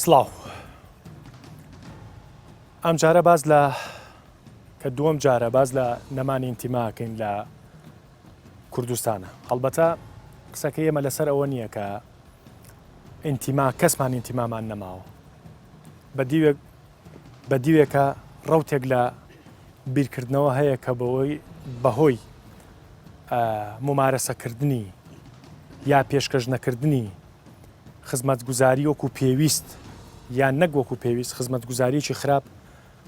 سڵاو ئەم جارە باز لە کە دووەم جارە باز لە نەمانی ئینتیماکەین لە کوردستانە. هەڵبەتە قسەکە ئێمە لەسەر ئەوە نییە کە ئینتیما کەسمان ئینتیمامان نەماوە، بە دیوێکە ڕەوتێک لە بیرکردنەوە هەیە کە بەهۆی ممارەسەکردنی یا پێشکەش نەکردنی خزمەتگوزاری وەکو پێویست یان نەک وەکو پێویست خزمەتگوزاریی خراپ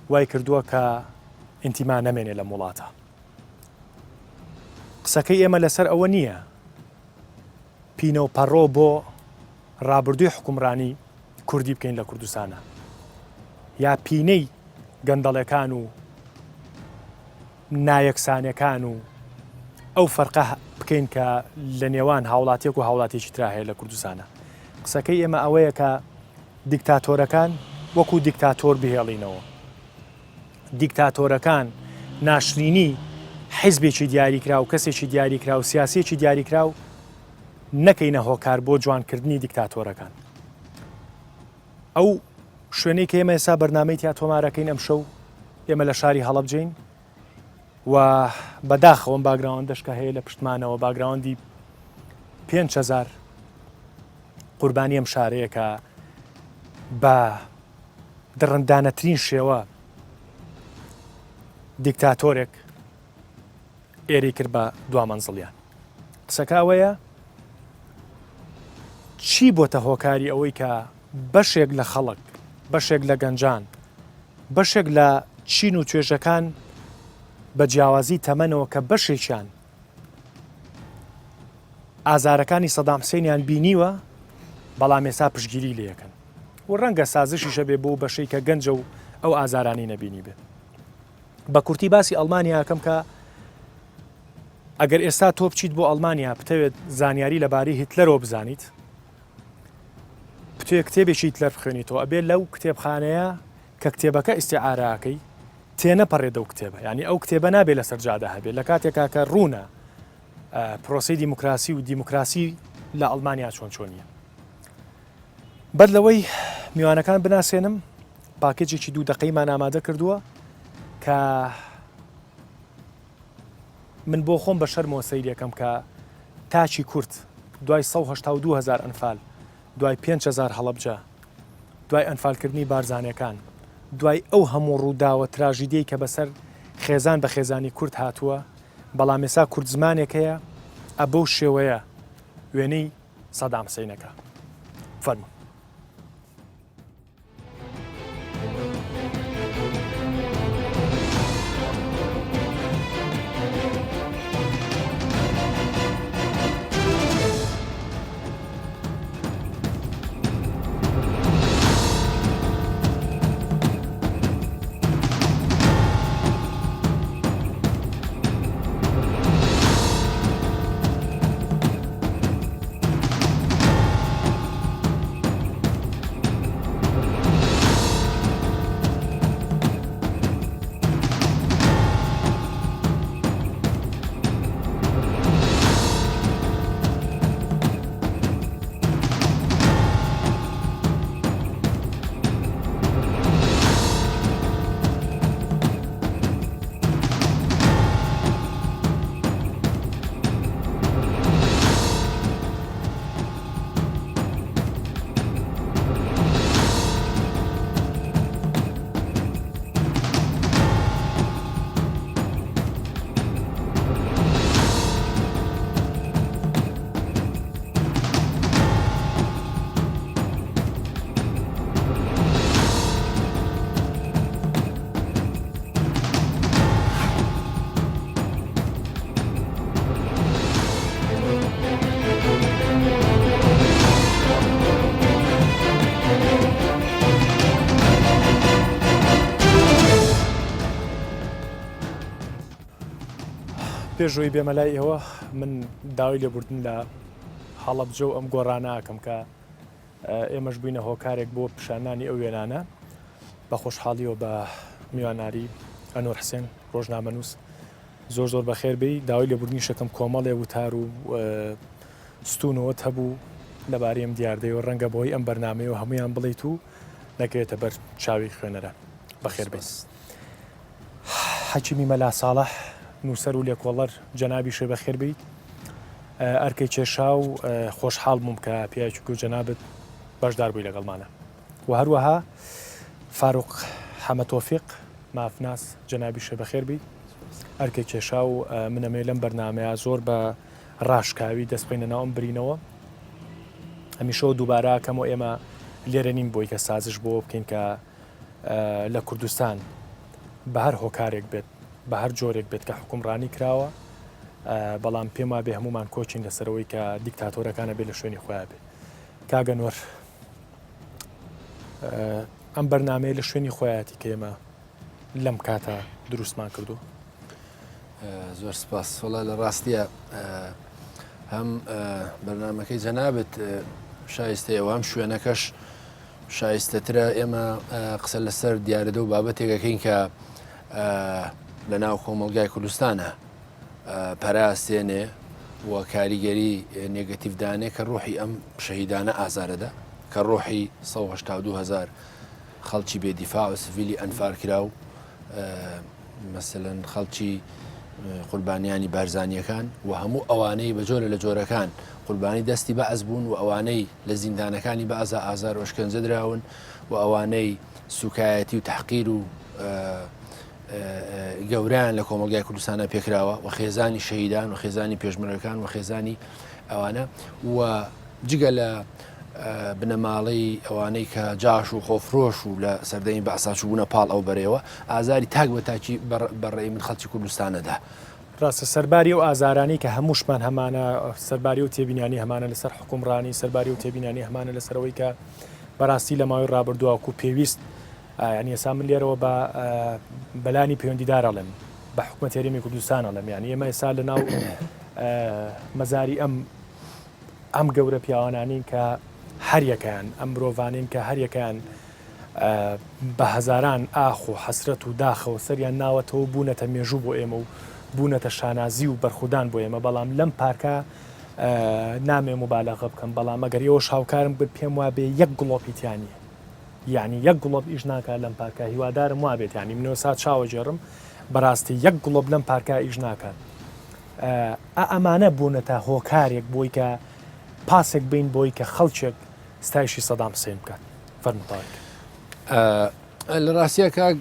وای کردووە کە ئینتیما نەمێنێ لە وڵاتە. قسەکەی ئێمە لەسەر ئەوە نییە پینە و پەڕۆ بۆ ڕابردووی حکومڕانی کوردی بکەین لە کوردستانە، یا پینەی گەندەڵەکان و نایەکسانەکان و ئەو فەرقە بکەین کە لە نێوان هاوڵاتیەک و هاوڵاتێکی ترا هەیە لە کوردستانە. قسەکەی ئێمە ئەوەیە کە دیکتاتۆرەکان وەکو دیکتاتۆر بهێڵینەوە. دیکتاتۆرەکان ناشرینی حیزبێکی دیاریکرا و کەسێکی دیاریکرا و سیاسێکی دیاریکرا و نەکەینە هۆکار بۆ جوانکردنی دیکتاتۆرەکان. ئەو شوێنەی کە ئێمە ئێستا بەرنامەی تیا تۆمارەکەین ئەم شەو ئێمە لە شاری هەڵەبجەین و بەداخەوەم باگراوەندەشکە هەیە لە پشتمانەوە باگراوەندی 5,000 قوربانی ئەم شارەیە کە بە دڕندانەترین شێوە دیکتاتۆرێک ئێری کرد بە دوامەنزڵیان. قسەکە ئەوەیە چی بۆتە هۆکاری ئەوەی کە بەشێک لە خەڵک، بەشێک لە گەنجان، بەشێک لە چین و توێژەکان بە جیاوازی تەمەنەوە کە بەشێکیان ئازارەکانی سەدام حوسێنیان بینیوە بەڵام ێستا پشگیری لێ یەکەن و ڕەنگە سازشیشە بێ بۆ بەشەی کە گەنجە و ئەو ئازارانی نەبینی بێ. بە کورتی باسی ئەڵمانیا یاکەم کە ئەگەر ئێستا تۆ بچیت بۆ ئەڵمانیا بتەوێت زانیاری لەبارەی هیتلەرەوە بزانیت، بتوێ کتێبێکی هیتلەر بخوێنیتەوە، ئەبێ لەو کتێبخانەیە کە کتێبەکە ئیستیعارەکەی تێنەپەڕێدە و کتێبە، ینی ئەو کتێبە نابێت لەسەر جادە هەبێت لە کاتێکا کە ڕوونە پرۆسی دیموکراسی و دیموکراسی لە ئەڵمانیا چۆنیە. بەر لەوەی میوانەکان بناسێنم، پاکێجێکی 2 دقەیمان ئامادە کردووە کە من بۆ خۆم بە شەرمەوە سەیرەکەم کە تاچی کورد دوای 182,000 ئەنفال، دوای 5,000 هەڵەبجە، دوای ئەنفالکردنی بارزانەکان، دوای ئەو هەموو ڕووداوە تراژیدەی کە بەسەر خێزان بە خێزانی کورد هاتووە، بەڵام ئێستا کورد زمانێکەیە ئەبەو شێوەیە وێنەی سەدام حوسێنەکە. فەرموو. پێشەوەی بێمە لای ئێوە من داوای لێبوردن لە هەڵەبجە و ئەم گۆڕانە ئاکەم کە ئێمەش بووینە هۆکارێک بۆ پیشانانی ئەو وێنانە. بە خۆشحاڵیەوە بە میواناری ئەنوەر حسێن ڕۆژنامەنووس زۆر زۆر بەخێر بێی. داوای لێبوردنی شەکەم کۆمەڵێ وتار و ستونەوەت هەبوو لەبارەی ئەم دیاردەیەوە، ڕەنگە بۆی ئەم بەرنامەیەوە هەمویان بڵیت و نەکەوێتە بەر چاوی خوێنەرە بەخێر بێت. حەکیمی مەلا ساڵح نووسەر و لێکۆڵەر جەنابی شێ بەخێر بیت. ئەرکەی کێشا و خۆشحاڵ بووم کە پیاچووکە و جەنابەت بەشدار بووی لەگەڵمانە و هەروەها فاروق حەمەتۆفیق مافناس جەنابی شێ بەخێر بیت. ئەرکەی کێشا و منەمێ لەم بەرنامەیە زۆر بە ڕاشکاوی دەستپێنە ناوم برینەوە. هەمیشە دووبارە کەم و ئێمە لێرە نین بۆی کە سازش بۆ بکەین کە لە کوردستان بە هەر هۆکارێک بێت بە هەر جۆرێک بێت کە حکومڕانی کراوە، بەڵام پێم وابێ هەمومان کۆچین لەسەرەوەی کە دیکتاتۆرەکانە بێت لە شوێنی خۆیان بێت. کاگەنوەر ئەم بەرنامەیە لە شوێنی خۆیەتی کە ئێمە لەم کاتە دروستمان کردو. زۆر سپاس. وەڵا لە ڕاستیە هەم بەرنامەکەی جەنابەت شایستەیە و هەم شوێنەکەش شایستەترە ئێمە قسە لەسەر دیارەدە و بابەتێکەکەین کە لە ناو کۆمەڵگای کوردستانە پەراستێنێ و کاریگەری نێگەتیڤدانێ کە ڕۆحی ئەم شەهیدانە ئازارەدا کە ڕۆحی 1970,000 خەڵکی بێدیفاع و سڤیلی ئەنفار کرا و مەسەلەن خەڵکی قوربانیانی بارزانیەکان و هەموو ئەوانەی بە جۆرە لە جۆرەکان قوربانی دەستی بەعەز بوون و ئەوانەی لە زیندانەکانی بە ئازار و شکنجە دراون و ئەوانەی سوکایەتی و تحقیر و گەوریان لە کۆمەڵگای کوردستانە پێکراوە و خێزانی شەهیدان و خێزانی پێشمەرگەکان و خێزانی ئەوانە و جگە لە بنەماڵی ئەوانەی کە جاش و خۆفرۆش و لە سەردەمی بەعساچوو بوونە پاڵ ئەو بەرەوە ئازاری تاک بە تاکی بەڕێی من خەڵکی کوردستانەدا. ڕاستە سەرباری و ئازارانی کە هەمووشمان هەمانە سەرباری و تێبینانی هەمانە لەسەر حکومڕانی سەرباری و تێبینانی هەمانە لەسەرەوەی کە بەڕاستی لە ماوەی ڕابردووەکو پێویست ینی ئێستا من لێرەوە بە بەلانی پەیوەندیدارەڵێم بە حکومەت هەرێمی کوردستانەڵێم، ینی ئێمە ئێستا لە ناو مەزاری ئەم گەورە پیاوانانین کە هەریەکەیان ئەم مرۆڤانین کە هەریەکەیان بە هەزاران ئاخ و حەسرەت و داخەوە سەریان ناوەتەوە بوونەتە مێژوو بۆ ئێمە و بوونەتە شانازی و بەرخودان بۆ ئێمە، بەڵام لەم پارکە نامێ مبالەغە بکەم، بەڵام ئەگەر ئێوە شاوکارم بێت پێم وابێ یەک گڵۆپیتیانی یعنی یەک گڵۆب ئیش ناکات لەم پارکە، هیوادارم وابێت ینی منەوە سات چاوە جێڕم بەڕاستی یەک گڵۆب لەم پارکە ئیش ناکات. ئەمانە بوونەتە هۆکارێک بۆی کە پاسێک بین بۆی کە خەڵکێک ستایشی سەدام حوسێن بکات. فەرموویت. لە ڕاستیە کاک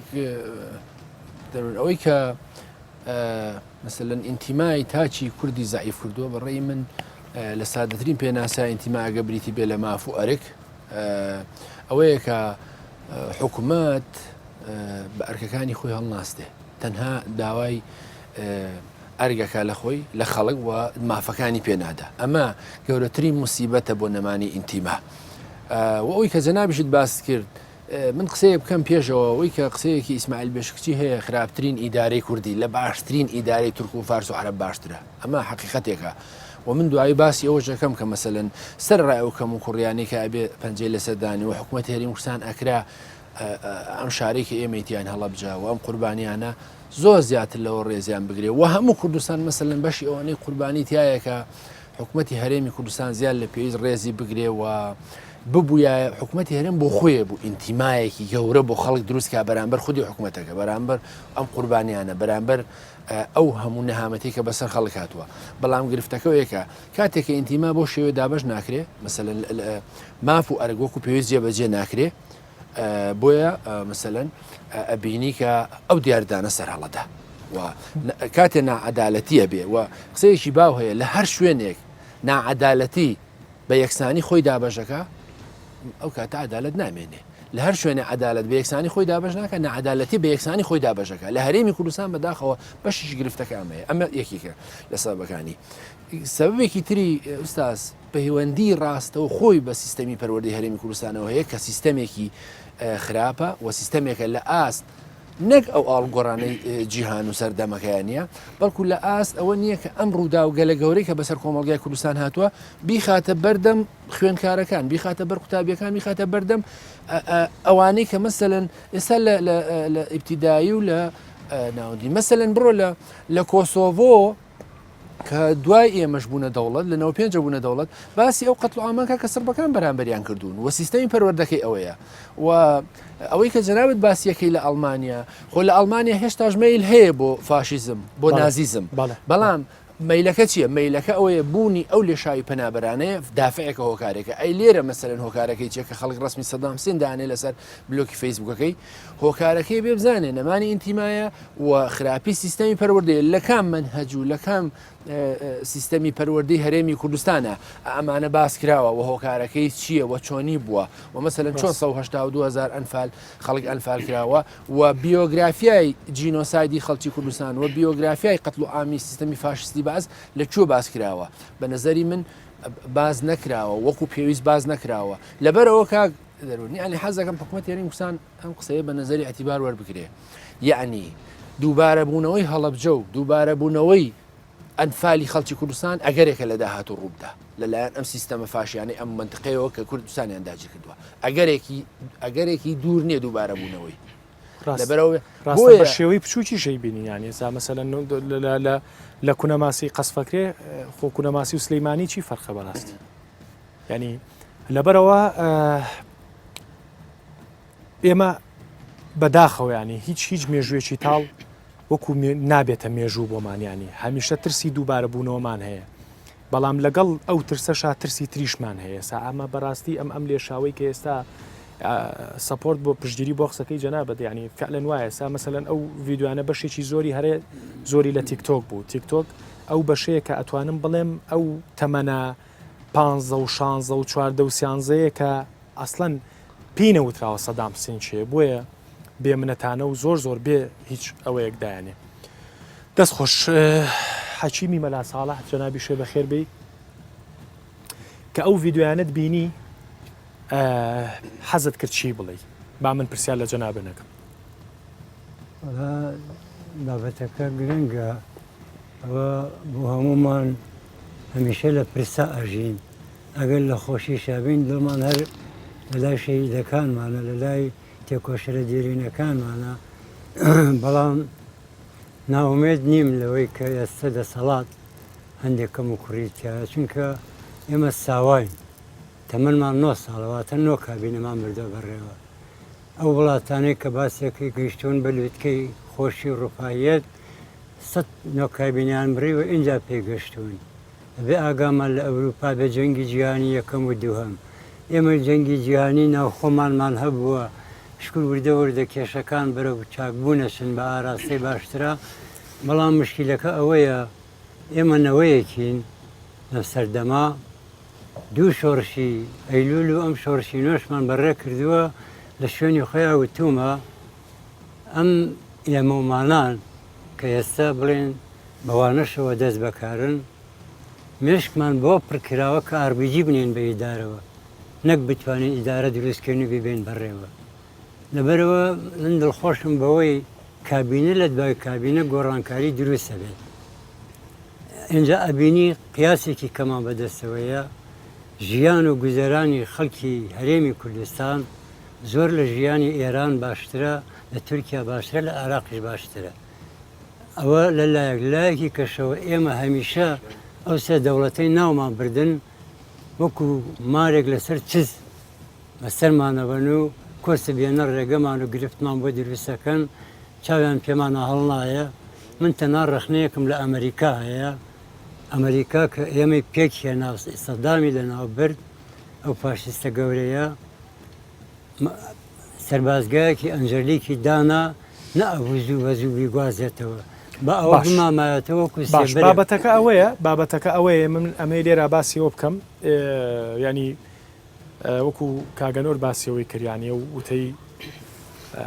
ئەوەی کە مەسەلەن ئینتیمای تاچی کوردی زعیف کردووە بەڕێی من لە سادەترین پێناسا ئینتیما ئەگە بریتی بێ لە ماف و ئەرک ئەوەیە کە حکوومەت بە ئەرکەکانی خۆی هەڵناستێ، تەنها داوای ئەرگەکە لە خۆی لە خەڵک و مافەکانی پێنادا. ئەمە گەورەترین موسیبەتە بۆ نەمانی ئینتیما و ئەوی کە جەنابیشت باس کرد. من قسەیە بکەم پێشەوە ئەوەی کە قسەیەکی ئیسماعیل بێشکچی هەیە خراپترین ئیدارەی کوردی لە باشترین ئیدارەی تورک و فارس و عەرەب باشترە، ئەمە حەقیقەتێکە و من دوایی باسی ئەوە ژەکەم کە مەسەلەن سەر ڕای ئەو کەم و کوڕیانەی کە ئەبێ پەنجەی لەسەردانی و حکوومەت هێرمی کوردستان ئەکرا ئەم شارێکی ئێمەیتیان هەڵەبجا و ئەم قوربانیانە زۆر زیاتر لەوە ڕێزیان بگرێ و هەموو کوردستان مەسەلەن بەشی ئەوانەی قوربانی تایە کە حکوومەتی هەرێمی کوردستان زیاد لە پێویست ڕێزی بگرێ و ببووە حکوومەتی هەرێم بۆ خۆیە بوو ئینتیمایەکی گەورە بۆ خەڵک دروستکە بەرامبەر خودی حکوومەتەکە بەرامبەر ئەم قوربانیانە بەرامبەر ئەو هەموو نەهامەتی کە بەسەر خەڵک هاتووە. بەڵام گرفتەکەوەیەکە کاتێککە ئینتیما بۆ شێوێ دابش ناکرێ مەسەلەن ماف و ئەرگۆک و پێویست جێبەجێ ناکرێ بۆیە مەسەلەن ئەبینی کە ئەو دیاردانە سەر هەڵەدا و کاتێ ناعەدالەتیە بێ و قسەیەکی باو هەیە لە هەر شوێنێک ناعەدالەتی بە یەکسانی خۆی دابەژەکە ئەو کاتە عەدالەت نامێنێ. لە هەر شوێنێ عەدالەت بە یەکسانی خۆی دابەش ناکە، نەعەدالەتی بە یەکسانی خۆی دابەژەکە. لە هەرێمی کوردستان بەداخەوە بەشیش گرفتەکە ئەمەیە، ئەمە یەکێکە لە سەبەکانی. سەبەبێکی تری ئوستاز پەیوەندی ڕاستەوە خۆی بە سیستەمی پەروەردەی هەرێمی کوردستانەوە هەیە کە سیستەمێکی خراپە و سیستەمێکە لە ئاست نەک ئەو ئاڵگۆڕانەی جیهان و سەردەمەکەیانە، بەڵکو لە ئاست ئەوە نییە کە ئەم ڕوودا و گەلە گەورەی کە بەسەر کۆمەڵگای کوردستان هاتووە بیخاتە بەردەم خوێندکارەکان، بیخاتە بەر قوتابیەکان، بیخاتە بەردەم ئەوانەی کە مەسەلەن ئێستا لە ئیبتیدایی و لە ناودی مەسەلەن بڕۆ لە کۆسۆڤۆ کە دوای ئێمەش بوونە دەوڵەت لەنەوە پێنج بوونە دەوڵەت باسی ئەو قەتڵ ئامانکە کە سربەکان بەرامبەریان کردوون و سیستەمی پەروەردەکەی ئەوەیە و ئەوەی کە جەنابەت باسیەکەی لە ئەڵمانیا خۆ لە ئەڵمانیا هێشتاش مەیل هەیە بۆ فاشیزم بۆ نازیزم بەڵام مەیلەکە چییە؟ مەیلەکە ئەوەیە بوونی ئەو لێشاوی پەنابەرانەیە دافعەکە هۆکارێکە ئەی لێرە مەسەرەن هۆکارەکەی چێکە خەڵک ڕسمی سەدام حوسێن دانێ لەسەر بلۆکی فەیسبوکەکەی هۆکارەکەی بێ بزانێ نەمانی ئینتیمایە و خراپی سیستەمی پەروەردەیە لە کام منهەج و لە کام سیستەمی پەروەردەی هەرێمی کوردستانە ئەمانە باس کراوە و هۆکارەکەی چییە و چۆنی بووە و مەسەلەن 482,000 ئەنفال خەڵک ئەنفال کراوە و بیۆگرافیای جینۆسایدی خەڵکی کوردستان و بیۆگرافیای قەتڵ و ئامی سیستەمی فاشستی باز لەکوێ باس کراوە بە نظری من باز نەکراوە وەکو پێویست باز نەکراوە لەبەرەوە کاک دەرونی ئەلی حەزەکەم حکوومەت یاری کوردستان ئەم قسەیە بە نظری ئەتیبار وەربگرێ یعنی دووبارە بوونەوەی هەڵەبجە و دووبارە بوونەوەی ئەنفالی خەڵکی کوردستان ئەگەرێکە لە داهات و ڕووبدا لەلایەن ئەم سیستەمە فاشیانەی ئەم منطقەیەوە کە کوردستانیان داگیر کردووە ئەگەرێکی دوور نییە دووبارە بوونەوەی ڕاستە بە شێوەی بچووکی شەی بینی یانی ئێستا مەسەلەن لە کونەماسی قەسفەکرێ خۆ کونەماسی و سلەیمانی چی فەرقە بەڕاستی ینی لەبەرەوە ئێمە بەداخەوە ینی هیچ مێژوێکی تاڵ وەکو نابێتە مێژوو بۆمانیانی هەمیشە ترسی دووبارە بوونەوەمان هەیە بەڵام لەگەڵ ئەو ترسەشا ترسی تریشمان هەیە سا ئەمە بەڕاستی ئەم لێشاوی کە ئێستا سپۆرت بۆ پشتگیری بۆ قسەکەی جەنابەت ینی فعلەن وایە سا مەسەلەن ئەو ڤیددیوانە بەشێکی زۆری هەرێ زۆری لە تیکتۆک بوو تیکتۆک ئەو بەشەیە کە ئەتوانم بڵێم ئەو تەمەنە 15 و 16 و 14 و 13 کە ئەسڵەن پێی نەوتراوە سەدام حوسێن چێ بۆیە بێمنەتانە و زۆر بێ هیچ ئەوەیەک دایانێ دەست خۆش حەکیمی مەلا ساڵح جەنابی شێ بەخێر بێ کە ئەو ڤیددیوانت بینی حەزت کرد چی بڵێ با من پرسیار لە جەنابە نەکەم بابەتەکە گرنگە ئەوە بۆ هەمومان هەمیشە لە پرسا ئەژین ئەگەر لە خۆشی شابین دڵمان هەر لە لای شەهیدەکانمانە لە لای تێکۆشرە دیرینەکانمانە بەڵام ناومێد نیم لەوەی کە ئێستا دەسەڵات هەندێکم و کوڕیتیایە چونکە ئێمە ساواین تەمەنمان 9 ساڵەواتە 9 کابینەمان بردە بەڕێوە ئەو وڵاتانەی کە باسیەکەی گەیشتون بە لوتکەی خۆشی ڕووپایەت 100 کابینیان بڕیوە اینجا پێگەشتون بێ ئاگامان لە ئەوروپا بە جەنگی جیهانی یەکەم و دووهەم ئێمە جەنگی جیهانی ناوخۆمانمان هەبووە شکل وردە کێشەکان بەرەو چاکبوونەچن بە ئاراستەی باشترە بەڵام مشکلەکە ئەوەیە ئێمە نەوەیەکین لە سەردەما دوو شۆڕشی ئەیلول و ئەم شۆڕشی نوێشمان بەڕێ کردووە لە شوێنی خۆیان وتومە ئەم ئێمەمانان کە ئێستا بڵێن بەوانەشەوە دەست بەکارن مێشکمان بۆ پڕکراوە کە ئاربیجی بنێن بە ئیدارەوە نەک بتوانین ئیدارە دروستکردن و ببێن بەڕێوە لەبەرەوە من دڵخۆشم بەوەی کابینە لە دوای کابینە گۆڕانکاری دروستە بێت اینجا ئەبینی قیاسێکی کەمان بەدەستەوەیە ژیان و گوزەرانی خەڵکی هەرێمی کوردستان زۆر لە ژیانی ئێران باشترە لە تورکیا باشترە لە عێراقیش باشترە ئەوە لەلایەکی کەشەوە ئێمە هەمیشە ئەو سێ دەوڵەتەی ناومان بردن وەکو مارێک لەسەر چز بەسەرمانەوەن و کۆسە بێنە ڕێگەمان و گرفتمان بۆ دروستەکەن چاویان پێمانە هەڵنایە من تەنها ڕخنەیەکم لە ئەمریکا هەیە ئەمریکا کە ئێمەی پێک هێنا سەدامی لەناو برد ئەو پاشیستە گەورەیە سەربازگایەکی ئەنجەلیکی دانا نەئەبوو زوو بەزوو بیگوازێتەوە بە ئەوە بمامایەتەوە بابەتەکە ئەوەیە من ئەمەی لێرە باسیەوە بکەم ینی وەکو کاگەنۆر باسیەوەی کردیانە و وتەی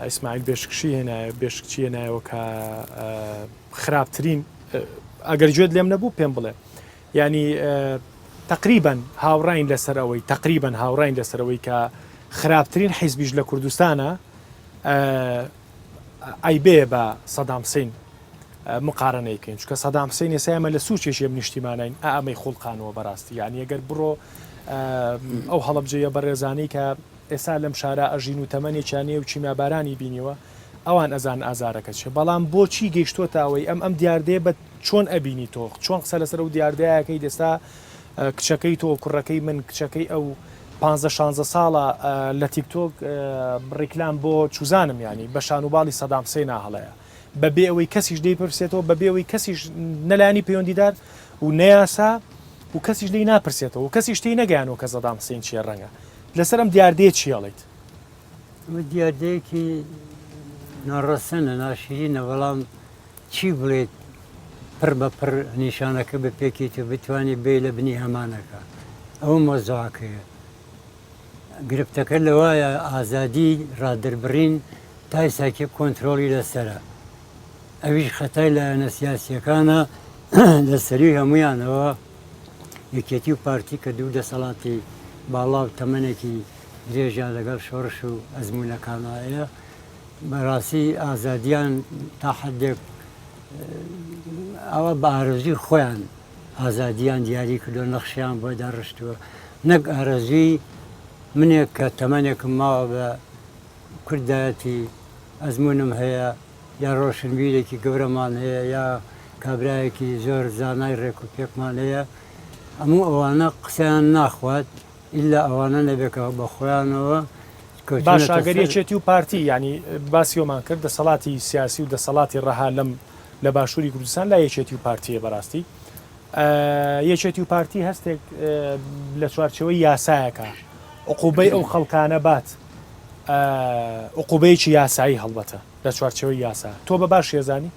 ئیسماعیل بێشکشی هێنایە بێشکچی هێنایەوە کە خراپترین ئەگەر گوێت لێم نەبوو پێم بڵێ ینی تقریبەن هاوڕاین لەسەرەوەی کە خراپترین حیزبیش لە کوردستانە ئەیبێ بە سەدام حوسێن مقارنەیەکەین چکە سەدام حوسێن ئێستا ئێمە لە سوچێکی ئەم نیشتیمانین ئەمەی خوڵقانەوە بەڕاستی یعنی ئەگەر بڕۆ ئەو هەڵەبجەیە بەڕێزانی کە ئێستا لەم شارە ئەژین و تەمەنێکیانەیە و چیمابارانی بینیوە ئەوان ئەزان ئازارەکە چێ بەڵام بۆچی گەیشتۆتە ئەوەی ئەم دیاردەیە بە چۆن ئەبینی تۆ چۆن قسە لەسەر و دیاردەیەکەی دەستا کچەکەی تۆ کوڕەکەی من کچەکەی ئەو 15-16 ساڵە لە تیکتۆک ڕیکلام بۆ چوزانم ینی بە شانوباڵی سەدام حوسێن هەڵەیە بەبێ ئەوەی کەسیش دەیپرسێتەوە بەبێ ئەوەی کەسیش نەلایانی پەیوەندیدار و نەیاسا و کەسیش لی ناپرسێتەوە و کەسی شتەی نەگەیانەوە کە سەدام حوسێن چیە ڕەنگە لەسەر ئەم دیاردەیە چیەڵێیت؟ دیاردەیەکی ناڕەسەنە ناشرینە بەڵام چی بڵێت پڕ بە پڕ نیشانەکە بە پێکیت و بتوانێت بێ لە بنی هەمانەکە ئەوە مۆزاکەیە گرفتەکە لەوایە ئازادی ڕادربڕین تای ساکێ کۆنتترۆلی لەسرە ئەویش خەتای لایەنە سیاسیەکانە لەسەری هەمویانەوە یەکێتی و پارتی کە دوو دەسەڵاتی باڵاو تەمەنێکی درێژیان لەگەڵ شۆڕش و ئەزمونونەکانایە بەڕاستی ئازادیان تا حدێک ئەوە بە ئارەزوی خۆیان ئازادیان دیاری کردو نەخشیان بۆ داڕشتووە نەک ئارەزوی منێک کە تەمەنێکم ماوە بە کوردایەتی ئەزمونم هەیە یا ڕۆشنبیرێکی گەورەمان هەیە یا کابرایەکی زۆر زانای ڕێک و پێکمان هەیە هەموو ئەوانە قسەیان ناخوات ئللا ئەوانە نەبێکەوە بە خۆیانەوە باش ئاگەریەکێتی و پارتی ینی باسیۆمان کرد دەسەڵاتی سیاسی و دەسەڵاتی ڕەها لە باشووری کوردستان لا یەکێتی و پارتیە بەڕاستی یەکێتی و پارتی هەستێک لە چوارچەوەی یاسایەکە عقوبەی ئەو خەڵکانە بات عقوبەیەکی یاسایی هەڵبەتە لە چوارچەوەی یاسا تۆ بە باش ێزانی؟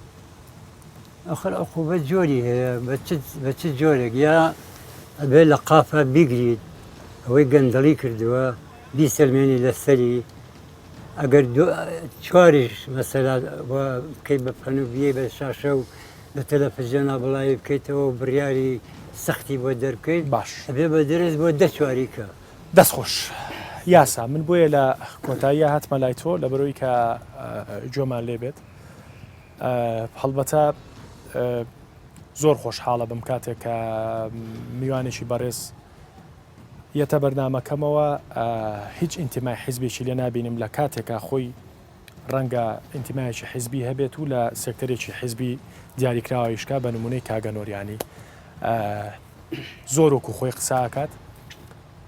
ئەخر عقوبە جۆری هەیە بە چ جۆرێک یا ئەبێ لە قافە بیگریت ئەوەی گەندەڵی کردووە بیسەلمێنی لەسەری ئەگەر چواریش مەسەلا بکەی بە پەنوبیە بە شاشە و لە تەلەڤیزیۆنا بڵاوی بکەیتەوە و بڕیاری سەختی بۆ دەرکەیت باش ئەبێ بە دەرز بۆ دەچواریکە دەستخۆش یاسا من بۆیە لە کۆتاییە هاتمە لای تۆ لە بەرەوەی کە جۆمان لێ بێت هەڵبەتە زۆر خۆشحاڵە بم کاتێک کە میوانێکی بەڕێز یەتە بەرنامەکەمەوە هیچ ئینتیمای حیزبێکی لێ نابینم لە کاتێکا خۆی ڕەنگە ئینتیمایەکی حیزبی هەبێت و لە سێکتەرێکی حیزبی دیاریکراوەیشکا بە نمونەی کاگەنۆریانی زۆر وەکو خۆی قساکات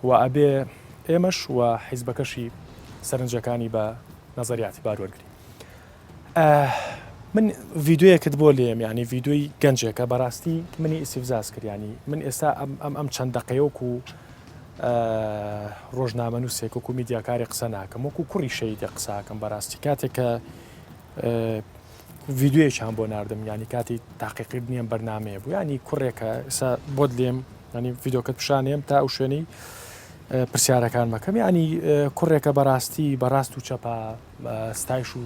و ئەبێ ئێمەش و حیزبەکەشی سەرنجەکانی بە نەزەریاتی باروەرگری من ڤیددیوەکەت بۆ لێم ینی ڤیددیۆی گەنجێکە بەڕاستی منی ئیسیفزاز کردیانی من ئێستا ئەم چەند دقەیەوەک و ڕۆژنامە نووسێک وەکو میدیاکاری قسە ناکەم وەکو کوڕی شەیدە قساکەم بەڕاستی کاتێک کە ڤیددیوەیەکیان بۆ نردم ینی کاتی تاقیقی نییەم بەرنمەیە بوو ینی کوڕێکە ئێستا بۆت لێم ینی ڤیددیۆکەت پیشانێم تا ئەو شوێنەی پرسیارەکان مەکەم ینی کوڕێکە بەڕاستی بەڕاست و چەپا ستایش و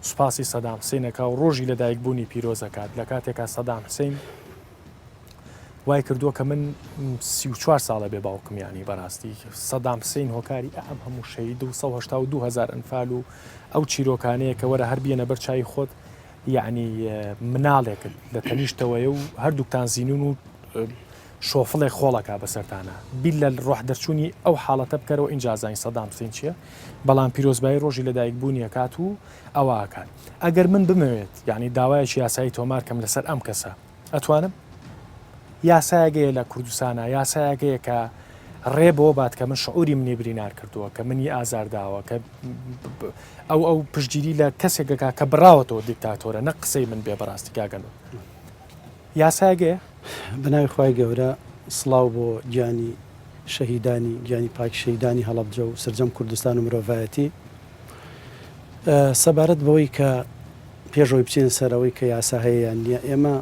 سوپاسی سەدام حوسێنەکە و ڕۆژی لەدایکبوونی پیرۆزەکات لە کاتێکا سەدام حوسێن وای کردووە کە من 34 ساڵە بێ باوکمیانی بەڕاستی سەدام حوسێن هۆکاری ئەم هەموو شەهید 282,000 ئەنفال و ئەو چیرۆکانەیە کە وەرە هەر بێنە بەر چای خۆت یعنی مناڵێک لە تەنیشتەوەیە و هەردووکتان زیینون و شۆفڵێک خۆڵەکە بەسەرتانە بیل لە ڕۆح دەرچوونی ئەو حاڵەتە بکەرەوە ئینجازانی سەدام حوسێن چییە بەڵام پیرۆزبایی ڕۆژی لەدایکبوونی ئەکات و ئەوەکات ئەگەر من بمەوێت یعنی داوایەکی یاسایی تۆمارکەم لەسەر ئەم کەسە ئەتوانم یاسایەگەیە لە کوردستانە یاسایەگەیە کە ڕێ بۆ بات کە من شعوری منێ برینار کردووە کە منی ئازارداوە کە ئەو پشتگیری لە کەسێکەکە کە بڕاوەتەوە دیکتاتۆرە نە قسەی من بێ بەڕاستی کاگەنەوە یاسایەگەیە بناوی خی گەورە سڵاو بۆ گیانی شەهیدانی گیانی پاک شەهیدانی هەڵەبجە و سرجەم کوردستان و مرۆڤایەتی سەبارەت بەوەی کە پێشەوەی بچین سەرەوەی کە یاسا هەیە نیە ئێمە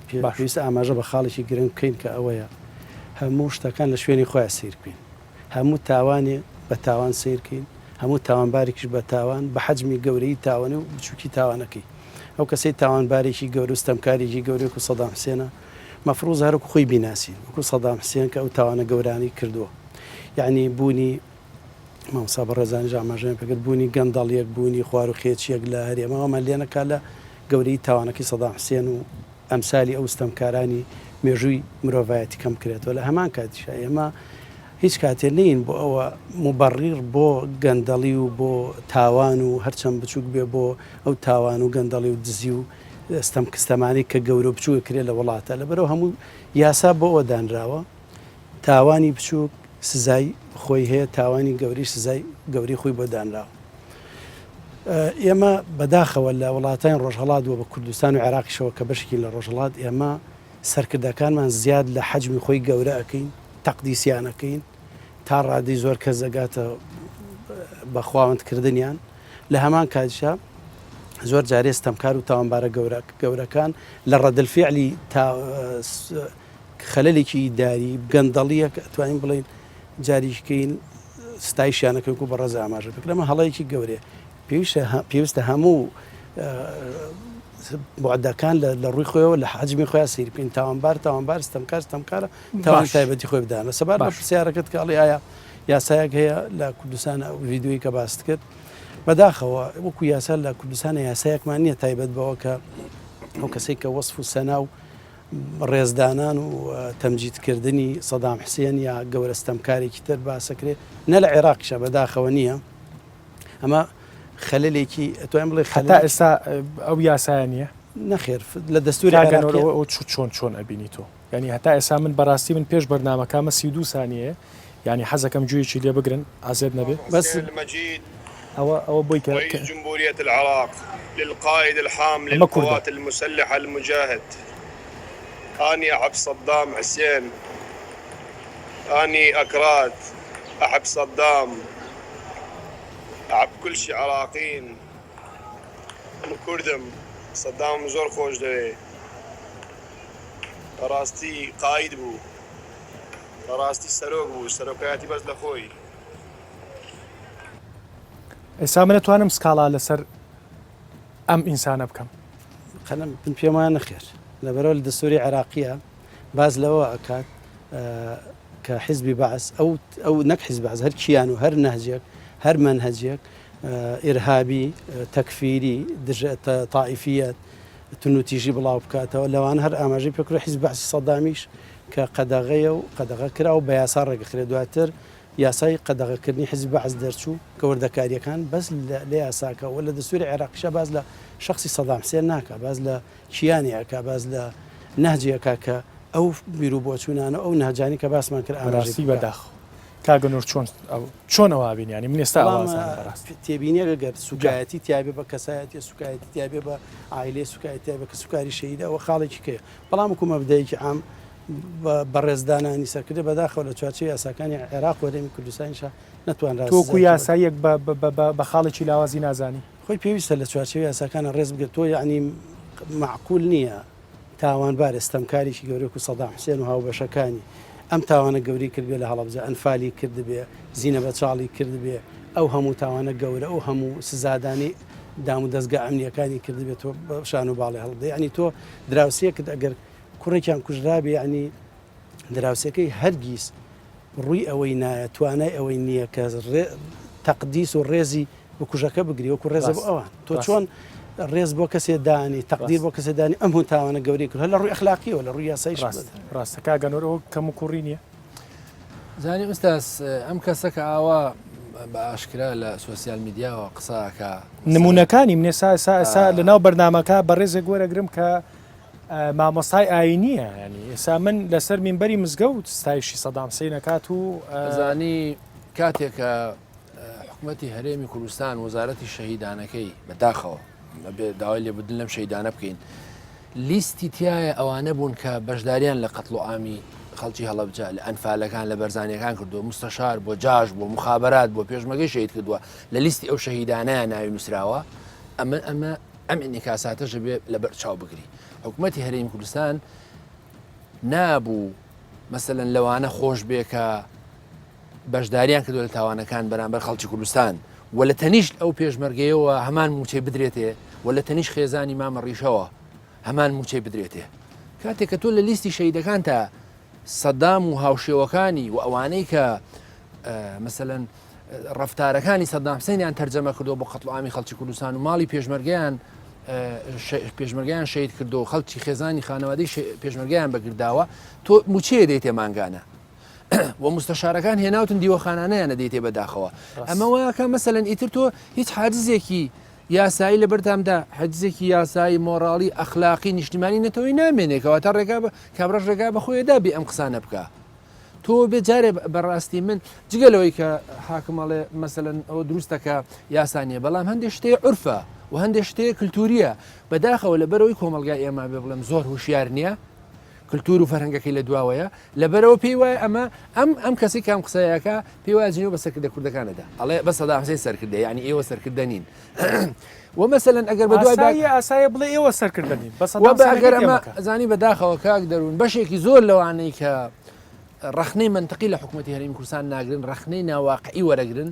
پێویستە ئاماژە بە خاڵێکی گرنگ بکەین کە ئەوەیە هەموو شتەکان لە شوێنی خۆیان سیرکەین هەموو تاوانێ بە تاوان سیرکەین هەموو تاوانبارێکیش بە تاوان بە حەجمی گەورەی تاوانە و بچووکی تاوانەکەی ئەو کەسەی تاوانبارێکی گەورە و ستەمکارێکی گەورەی و سەدام حوسێنە مەفروض هەرکو خۆی بیناسی وەکو سەدام حوسێن کە ئەو تاوانە گەورانی کردووە یعنی بوونی مامۆستا بەڕێزانی ئاماژەیان پێکرد بوونی گەندەڵیەک بوونی خوار و خێچیەک لە هەرێمەوەمان لێنەکا لە گەورەی تاوانەکەی سەدام حوسێن و ئەمسالی ئەو ستەمکارانی مێژووی مرۆڤایەتی کەم کرێتەوە لە هەمان کاتیشە ئێمە هیچ کاتێ نین بۆ ئەوە مبەڕیر بۆ گەندەڵی و بۆ تاوان و هەرچەند بچووک بێ بۆ ئەو تاوان و گەندەڵی و دزی و ئەستەم کستەمانی کە گەورە بچووە کرێ لە وڵاتە لەبەرەوە هەموو یاسا بۆ ئەوە دانراوە تاوانی بچووک سزای خۆی هەیە تاوانی گەوری سزای گەوری خۆی بۆ دانراوە. ئێمە بەداخەوە لە وڵاتانی ڕۆژهەڵات وە بە کوردستان و عێراقیشەوە کە بەشکی لە ڕۆژهەڵات ئێمە سەرکردەکانمان زیاد لە حەجمی خۆی گەورە ئەەکەین تەقدیسیانەکەین تا ڕادی زۆر کەس دەگاتە بە خواوەندکردنیان لە هەمان کاتیشا زۆر جارێ ستەمکار و تاوانبارە گەورەکان لە ڕەدەلفیعلی خەلەلێکی داری گەندەڵیە توانین بڵین جاریشکەین ستایشیانەکەی و بە ڕێز ئاماژە بکە لەمە هەڵەیەکی گەورەیە پێویستە هەموو بۆعدەکان لە ڕووی خۆیەوە لە حەجمی خۆیان سیر بکەین تاوانبار ستەمکارە تاوان تایبەتی خۆی بدانە سەبار بە پرسیارەکەت کاڵی ئایا یاسایەک هەیە لە کوردستان ڤیددیۆی کە باست کرد بەداخەوە وەکو یاسا لە کوردستانە یاسایەکمان نییە تایبەت بەوە کە ئەو کەسێک کە وەصف و سەنا و ڕێزدانان و تەمجیدکردنی سەدام حوسێن یا گەورە ستەمکارێکی تر باسەکرێت نە لە عێراقیشە بەداخەوە نییە ئەمە خەلەلێکی ئەتوانین بڵێ حتا ئێستا ئەو یاسایە نییە نەخێر لە دەستوری ئەگەنەوە چۆن ئەبینی تۆ ینی هەتا ئێستا من بەڕاستی من پێش بەرنامەکەمە 32 سانیەیە ینی حەزەکەم گوێیەکی لێ بگرن ئازێت نەبێت بس المجيد ئەوە بۆی کە رئيس جمهورية العراق للقائد الحامل للقوات المسلحة المجاهد أني أحب صدام حسين أني أكراد أحب صدام أحب كل شي عراقيين من كردم صدام زور خوش دوي راستي قائد بو راستي سروق بو سروقاتي بس لخوي ئێستا من نتوانم سکاڵا لەسەر ئەم ئینسانە بکەم خەنم من پێمان نەخێر لەبەرەوە لە دەستوری عێراقیە باز لەوە ئەکات کە حیزبی بەعس ئەو نەک حیزب بەعس هەر کیان و هەر نەهجێک هەر منهجێک ئێرهابی تەکفیری تائیفیەت تونوتیژی بڵاو بکاتەوە لەوان هەر ئاماژەی پێکرێ حیزب بەعسی سەدامیش کە قەدەغەیە و قەدەغە کرا و بە یاسا ڕێگەخرێ دواتر یاسای قەدەغەکردنی حیزب بەعس دەرچوو کە وردەکاریەکان بەس لە یاساکە و لە دەستوری عێراقیشە باز لە شخصی سەدام حوسێن ناکە باز لە کیانیەکە باز لە نەهجیەکە کە ئەو بیرو بۆچوونانە ئەو نەهجانی کە باسمان کرد ئاماژی بەداخ کاگەنۆر چۆن ئەوە بینیانی من ئێستا تێبینیە گەر سوکایەتی تیابێ بە کەسایەتی سوکایەتی تیابێ بە ئایلێ سوکایەتی بە کە سوکاری شەیدە ئەوە خاڵێکی کەیە بەڵام وەکو مەبدەیەکی عام بەڕێزدانانی سەرکردە بەداخەوە لە چوارچێ یاساکانی عێراق وەرێمی کوردستانیشە نەتوان تۆکو یاسایەک بە خاڵێکی لاوازی نازانی خۆی پێویستە لە چوارچێ یاساکانە ڕێز بگرێت تۆ یعنی معقول نییە تاوانبار ئێستەمکاریی گەورەی و سەدام حوسێن و هاوبەشەکانی ئەم تاوانە گەوری کردبێ لە هەڵەبجە ئەنفالی کردبێ زیینە بە چاڵی کردبێ ئەو هەموو تاوانە گەورە ئەو هەموو سزادانی دام و دەستگا ئەمنیەکانی کردبێت تۆ شان و باڵی هەڵدە ینی تۆ دراوسەیەکت ئەگەر کوڕێکیان کوژرابێ ینی دراوسەکەی هەرگیز ڕووی ئەوەی نایە توانای ئەوەی نییە کە تەقدیس و ڕێزی بە کوژەکە بگری وەکو ڕێزە بۆ ئەوان تۆ چۆن ڕێز بۆ کەسێ دانی تەقدیر بۆ کەسێ دانی ئەم هەموو تاوانە گەوری کرد لە ڕووی ئەخلاقیەوە لە ڕووی یاسایش ڕاستەکە گەنۆرەوە کەم و کوڕی نییە زانی ئوستاس ئەم کەسەکە ئاوا بە ئاشکرا لە سوسیال میدیاوە قساکە نمونونەکانی منێ سا لەناو بەرنمەکە بە ڕێزێک وەرەگرم کە مامۆستای ئاینیە ینی ئێستا من لەسەر مینبەری مزگەوت ستایشی سەدام حوسێن نەکات و زانی کاتێکە حکوومەتی هەرێمی کوردستان وەزارەتی شەهیدانەکەی بەداخەوە داوای لێبوردن لەم شەهیدانە بکەین لیستی تایە ئەوانە بوون کە بەشداریان لە قەتڵ و ئامی خەڵکی هەڵەبجە لە ئەنفالەکان لە بەرزانیەکان کردووە مستەشار بۆ جاش بۆ مخابرات بۆ پێشمەگەی شەهید کردووە لە لیستی ئەو شەهیدانەیە ناوی نووسراوە ئەم ئینیکاساتەژە بێ لە بەرچاو بگری حکوومەتی هەرێمی کوردستان نابوو مەسەلەن لەوانە خۆش بێ کە بەشداریان کردو لە تاوانەکان بەرامبەر خەڵکی کوردستان و لە تەنیشت ئەو پێشمەرگەیەوە هەمان موچەی بدرێتێ و لە تەنیش خێزانی مامە ڕیشەوە هەمان موچەی بدرێتێ کاتێک کە تۆ لە لیستی شەیدەکان تا سەدام و هاوشێوەکانی و ئەوانەی کە مەسەلەن ڕەفتارەکانی سەدام حوسێنیان تەرجەمە کردو بۆ قەتڵ و ئامی خەڵکی کوردستان و ماڵی پێشمەرگیان شەید کردو و خەڵکی خێزانی خانەوادەی پێشمەرگیان بەگرداوە تۆ موچەیە دەیتێ مانگانە و مستەشارەکان هێناوتن دیوەخانانەیانە دەیتێ بەداخەوە ئەمە وایەکە مەسەلەن ئیتر تۆ هیچ حاجزێکی یاسایی لە بەردامدا حەجزێکی یاسایی مۆراڵی ئەخلاقی نیشتیمانی نەتەوەی نامێنێکەوە تا ڕێگا کابرا ڕێگا بەخۆیدا بێ ئەم قسانە بکە تۆ بێ جارێ بەڕاستی من جگەلەوەی کە حاکمەڵێ مەسەلەن ئەوە دروستەکە یاسانیە بەڵام هەندێک شتەیە عورفە و هەندێک شتەیە کللتوریە بەداخەوە لە بەرەوەی کۆمەلگای ئێمە بێ بڵێم زۆر هوشیار نییە کللتور و فەرهەنگەکەی لە دواوەیە لەبەرەوە پێی وایە ئەمە ئەم کەسی کام قسەیەکە پێی وایە جنێو بە سەرکردە کوردەکانەدا ئەڵێ بە سەدا حسەی سەرکردە یعنی ئێوە سەرکردە نین ومثلەن ئەگەر بە دوای ئاسایە بڵێ ئێوە سەرکردنی ئەگەر ئەمە زانی بەداخەوە کاک دەروون بەشێکی زۆر لەوانەی کە ڕخنەی منطقی لە حکوومەتی هەرێمی کوردستان ناگرن ڕخنەی ناواقعی وەرەگرن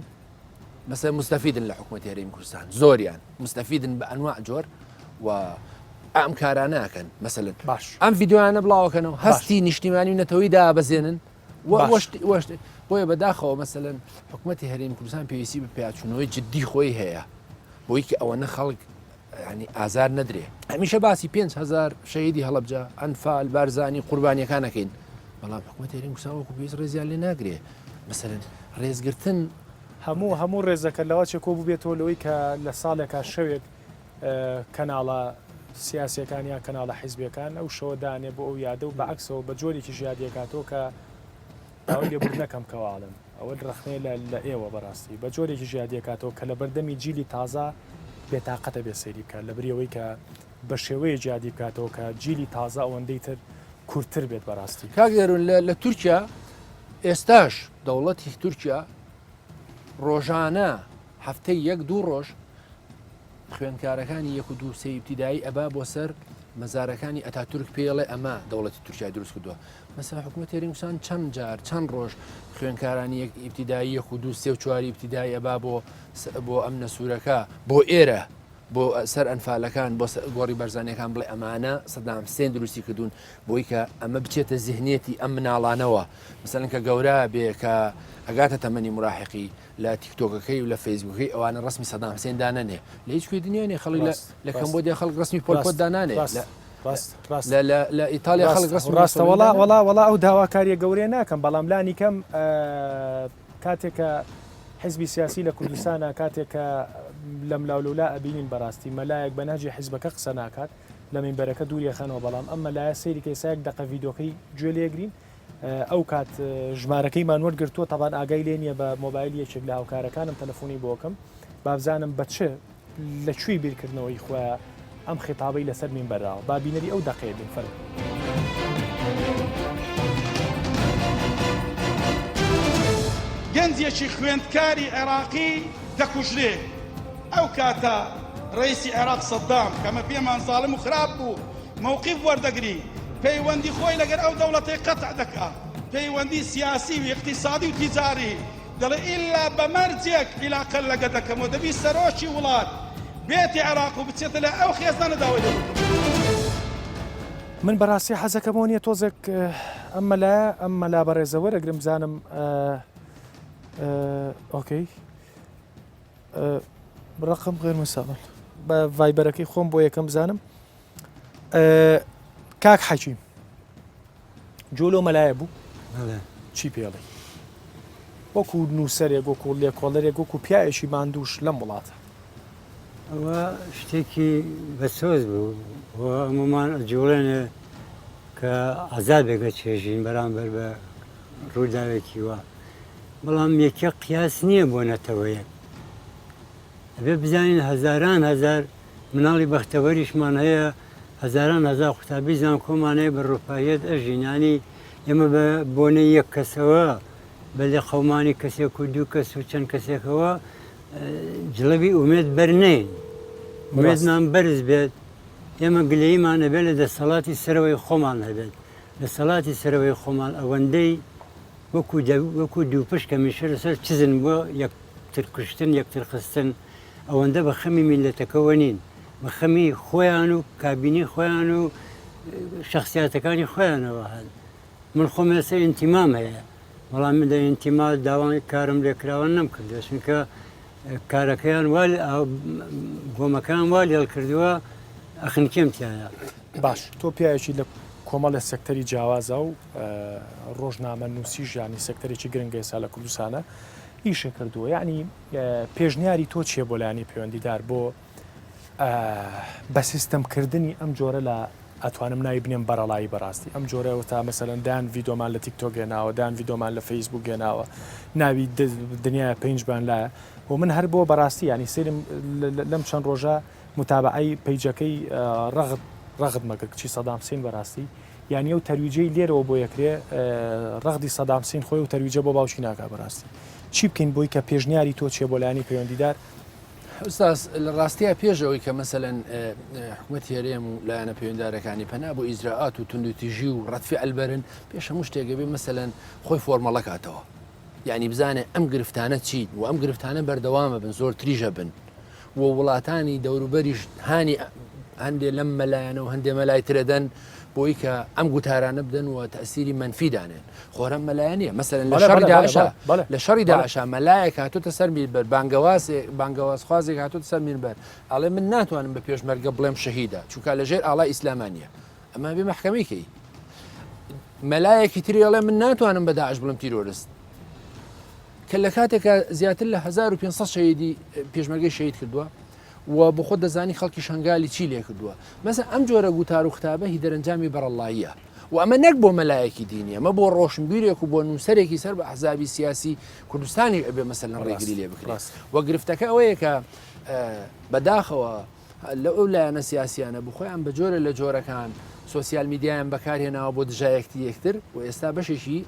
مەسەر مستەفیدن لە حکوومەتی هەرێمی کوردستان زۆریان مستەفیدن بە ئەنواع جۆر و ئەم کارانەکەن مەسەلەن باش ئەم ڤیددیوانە بڵاوەکەنەوە هەستی نیشتیمانی و نەتەوەی دابەزێنن بۆیە بەداخەوە مەسەلەن حکوومەتی هەرێمی کوردستان پێویستی بە پیاچوونەوەی جددی خۆی هەیە بۆی کە ئەوەنە خەڵک ینی ئازار نەدرێ هەمیشە باسی 5,000 شەهیدی هەڵەبجە ئەنفال بارزانی قوربانیەکانەکەین بەڵام حکوومەتی هەرێمی کوردستان وەکو پێویست ڕێزیان لێ ناگرێ مەسەلەن ڕێزگرتن هەموو ڕێزەکە لەوە چێ کۆ بووبێتەوە لەوەی کە لە ساڵێکا شەوێک کەناڵە سیاسیەکان یا کەناڵە حیزبیەکان ئەو شەوەدانێ بۆ ئەو یادە و بەعکسەوە بە جۆرێکی ژادیەکاتەوە کە ئەوەی لێبوور نەکەم کەواڵن ئەوە ڕخنەیە لە ئێوە بەڕاستی بە جۆرێکی ژادیەکاتەوە کە لە بەردەمی جیلی تازە بێتاقەتە بێ سەیری بکات لە بریەوەی کە بە شێوەیە جیادی بکاتەوە کە جیلی تازە ئەوەندەی تر کورتتر بێت بەڕاستی کاک دەروون لە تورکیا ئێستاش دەوڵەتی تورکیا ڕۆژانە هەفتەی 1-2 ڕۆژ خوێندکارەکانی 1-2 سەیبتیدایی ئەبا بۆ سەر مەزارەکانی ئەتاتورک پێڵێ ئەمە دەوڵەتی تورکیا دروست کردووە مەسەلا حکوومەتی هەرێمی کوردستان چەند جار چەند ڕۆژ خوێندکارانی ئیبتیدایی 1-2 3-4 ئیبتیدایی ئەبا بۆ ئەم نەسوورەکە بۆ ئێرە بۆ سەر ئەنفالەکان بۆ گۆڕی بەرزانەکان بڵێ ئەمانە سەدام حوسێن دروستی کردوون بۆی کە ئەمە بچێتە زیهنێتی ئەم مناڵانەوە مەسەلەن کە گەورە بێ کە ئەگاتە تەمەنی مراحقی لە تیکتۆکەکەی و لە فەیسبووکەی ئەوانە ڕسمی سەدام حوسێن دانەنێ لە هیچ کوێ دنیاێ خەڵک لە کەمبۆدیا خەڵک ڕسمی پۆلپۆت دانانێ لە ئیتالیا خەڵک ڕاستە وڵا ئەو داواکاریە گەورەیە ناکەم بەڵام لانی کەم کاتێکە حزبی سیاسی لە کوردستانە کاتێکە لەم لاولولا ئەبینین بەڕاستی مەلایەک بەناجی حیزبەکە قسە ناکات لە مینبەرەکە دووری خەنەوە بەڵام ئەمە لایە سەیری کەسایەک دەقە ڤیدۆکەی گوێ لێگرین ئەو کات ژمارەکەی مانوەرد گرتووە تاوان ئاگای لێ نییە بە مۆبایل یەکێک لە هاوکارەکانم تەلەفۆنی بۆکەم بابزانم بەچێ لەکوێی بیرکردنەوەی خۆیان ئەم خێتابەی لەسەر مینبەرراوە بابینەری ئەو دەقەیە بین فەرق گەنجێکی خوێندکاری عێراقی دەکوژرێ ئەو کاتە ڕئیسی عێراق سەدام کەمە پێمان زاڵم و خراپ بوو مووقیف وەردەگری پەیوەندی خۆی لەگەر ئەو دەوڵەتەی قەتع دەکا پەیوەندی سیاسی و اقتصادی و تیجاری دەڵێ ئیلا بەمەرجێک عیلاقە لەگە دەکەم و دەبی سەرۆکی وڵات بێتی عێراق و بچێتە لە ئەو خێزانە داوای دەبوو من بەڕاستی حەزەکەمەوە نیە تۆزێک ئەمە لا بەڕێزەوە ئەگرم بزانم ئۆکەی ڕقم غێر مساڵ بە ڤایبەرەکەی خۆم بۆ یەکەم بزانم کاک حەکیم جۆلۆ مەلایە بوو چی پێڵێ وەکو نووسەرێک وەکو لێکۆڵەرێک وەکو پیاەشی ماندووش لەم وڵاتە ئەوە شتێکی بەسۆز بوو هەمومان جوڵێنێ کە ئازاد بێگە چێژین بەرامبەر بە ڕووداوێکی وە بەڵام یەکە قیاس نییە بۆ نەتەوەیە ئەبێ بزانین هەزاران هەزار مناڵی بەختەوەریشمان هەیە هەزاران هەزار قوتابی زان کۆمانەیە بە ڕووپایەت ئەژینانی ئێمە بە بۆنەی یەک کەسەوە بە لێ قەومانی کەسێک و دوو کەس و چەند کەسێکەوە جڵەبی ئومێد بەرنین ئومێدمان بەرز بێت ئێمە گلەیمان هەبێت لە دەسەڵاتی سەرەوەی خۆمان هەبێت لە سەڵاتی سەرەوەی خۆمان ئەوەندەی وەکو دووپش کە میشە لەسەر چزن بۆ یەکتر کوشتن یەکتر خستن ئەوەندە بە خەمی میلەتەکەەوە نین بە خەمی خۆیان و کابینی خۆیان و شخصیاتەکانی خۆیانەوە هەن من خۆم ێستا ئینتیمام هەیە بەڵام من دە ئینتیما داوای کارم لێکراوە نەمکردوە چونکە کارەکەیان گۆمەکان وا لێڵ کردووە ئەخنکێم تایە باش تۆ پیاەکی لە کۆمەڵە سەکتەری جیاوازە و ڕۆژنامە نووسی ژیانی سەکتەرێکی گرنگە ئێستا لە کوردستانە ئیشە کردووە. یعنی پێشنیاری تۆ چیە بۆ لایەنی پەیوەندیدار بۆ بە سیستەمکردنی ئەم جۆرە لە ئەتوانم ناوی بنێم بەرەڵایی بەڕاستی ئەم جۆرەوە تا مەسەلەن دان ڤیدۆمان لە تیکتۆک گەناوە دان ڤیدۆمان لە فەیسبوک گەناوە ناوی دنیای پێنجبان لایە و من هەر بۆ بەڕاستی ینی سرم لەم چەند ڕۆژە متابعی پەیجەکەی ڕەغد مەگرت کچی سەدام حوسێن بەڕاستی یانی ئەو تەرویجەی لێرەوە بۆ یەکرێ ڕەغدی سەدام حوسێن خۆی و تەرویجە بۆ باوکی ناکا بەڕاستی چی بکەین بۆی کە پێشنیاری تۆ چیە بۆ لایەنی پەیوەندیدار ئوستاز لە ڕاستیە پێشەوەی کە مەسەلەن حکوومەت هێرێم و لایەنە پەیوەنددارەکانی پەنا بۆ ئیجراءات و توندوتیژی و ڕەتفی ئەلبەرن پێش هەموو شتێکە بێ مەسەلەن خۆی فۆرمەڵەکاتەوە یعنی بزانێ ئەم گرفتانە چیت و ئەم گرفتانە بەردەوامە بن زۆر تریژە بن و وڵاتانی دەوروبەریش هانی هەندێ لەم مەلایەنە و هەندێ مەلای ترەدەن بۆی کە ئەم گوتارانە بدەن و تەسیری منفیدانێن خۆرەم مەلایەنە مەسەلەن لە شەڕی داعشا مەلایەک هاتوتە سەر میربەر بانگەوازخوازێک هاتوتە سەر میربەر ئەڵێ من ناتوانم بە پێشمەرگە بڵێم شەهیدە چونکە لەژێر ئاڵای ئیسلامانیە ئەمە بێ مەحکەمەیەکەی مەلایەکی تری ئەڵێ من ناتوانم بە داعش بڵێم تیرۆریست کە لە کاتێکە زیاتر لە 1500 شەهیدی پێشمەرگەی شەهید کردووە و بۆ خۆ دەزانی خەڵکی شنگالی چی لێ کردووە مەسە ئەم جۆرە گوتار و ختابە هی دەرەنجامی بەرەڵاییە و ئەمە نەک بۆ مەلایەکی دینیە ئەمە بۆ ڕۆشنبیرێک و بۆ نووسەرێکی سەر بە ئەحزابی سیاسی کوردستانی ئەبێ مەسەلەن ڕێگری لێ بکرێت و گرفتەکە ئەوەیە کە بەداخەوە لە ئەو لایەنە سیاسیانە بخۆیان بە جۆرە لە جۆرەکان سوسیال میدیایان بەکارهێناوە بۆ دژایەتی یەکتر و ئێستا بەشێکی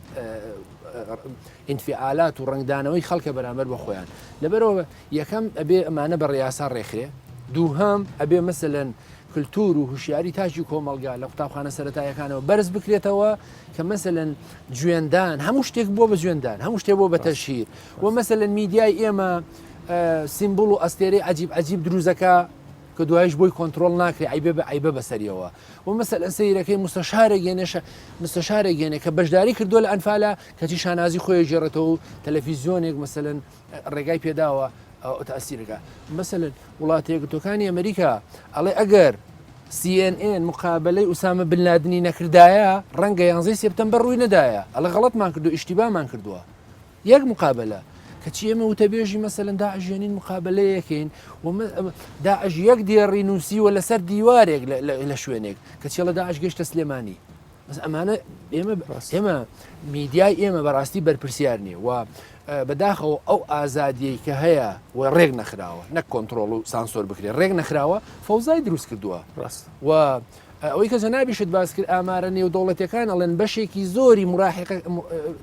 ئینفعالات و ڕنگدانەوەی خەڵکە بەرامبەر بە خۆیان لەبەرەوە یەکەم ئەبێ ئەمانە بە ڕێیاسا ڕێکخرێ دووهەم ئەبێ مەسەلەن کللتور و هوشیاری تاجی کۆمەلگا لە قوتابخانە سەرەتایەکانەوە بەرز بکرێتەوە کە مەسەلەن گوێندان هەموو شتێک بۆ بە گوێندان هەموو شتێک بۆ بە تەشهیر و مەسەلەن میدیای ئێمە سیمبل و ئەستێرەی عجیب دروزەکە کە دوایش بۆی کۆنتترۆل ناکرێ ئایبێ بە ئایبە بەسەریەوە و مەسەلەن سەیرەکەی مستەشارە گەێنێ کە بەشداری کردو لە ئەنفالە کەچی شانازی خۆی گێڕێتەوە و تەلەڤیزیۆنێک مەسەلەن ڕێگای پێداوە تاسیرەکە مەسەلەن وڵاتە یەکگرتووەکانی ئەمریکا ئەڵێ ئەگەر CNN مقابلەی ئوسامە بن لادنی نەکردایە ڕەنگە 11 سپتەمبەر ڕووی نەدایە ئەڵە غەڵەتمان کردو ئیشتیبامان کردووە یەک مقابلە کەچی ئێمە وتەبێژی مەسەلەن داعشێنین مقابلەیەکەین داعش یەک دێڕی نووسیوە لەسەر دیوارێک لە شوێنێک کەچی لە داعش گەشتە سلێمانی ئەمانە ئێمە میدیای ئێمە بەڕاستی بەرپرسیار نییە و بەداخەوە ئەو ئازادیەی کە هەیە و ڕێک نەخراوە نەک کۆنتترۆل و سانسۆر بکرێت ڕێک نەخراوە فەوزای دروست کردووە و ئەوەی کە جەنابیشت باس کرد ئامارە نێودوڵەتەکان ئەڵێن بەشێکی زۆری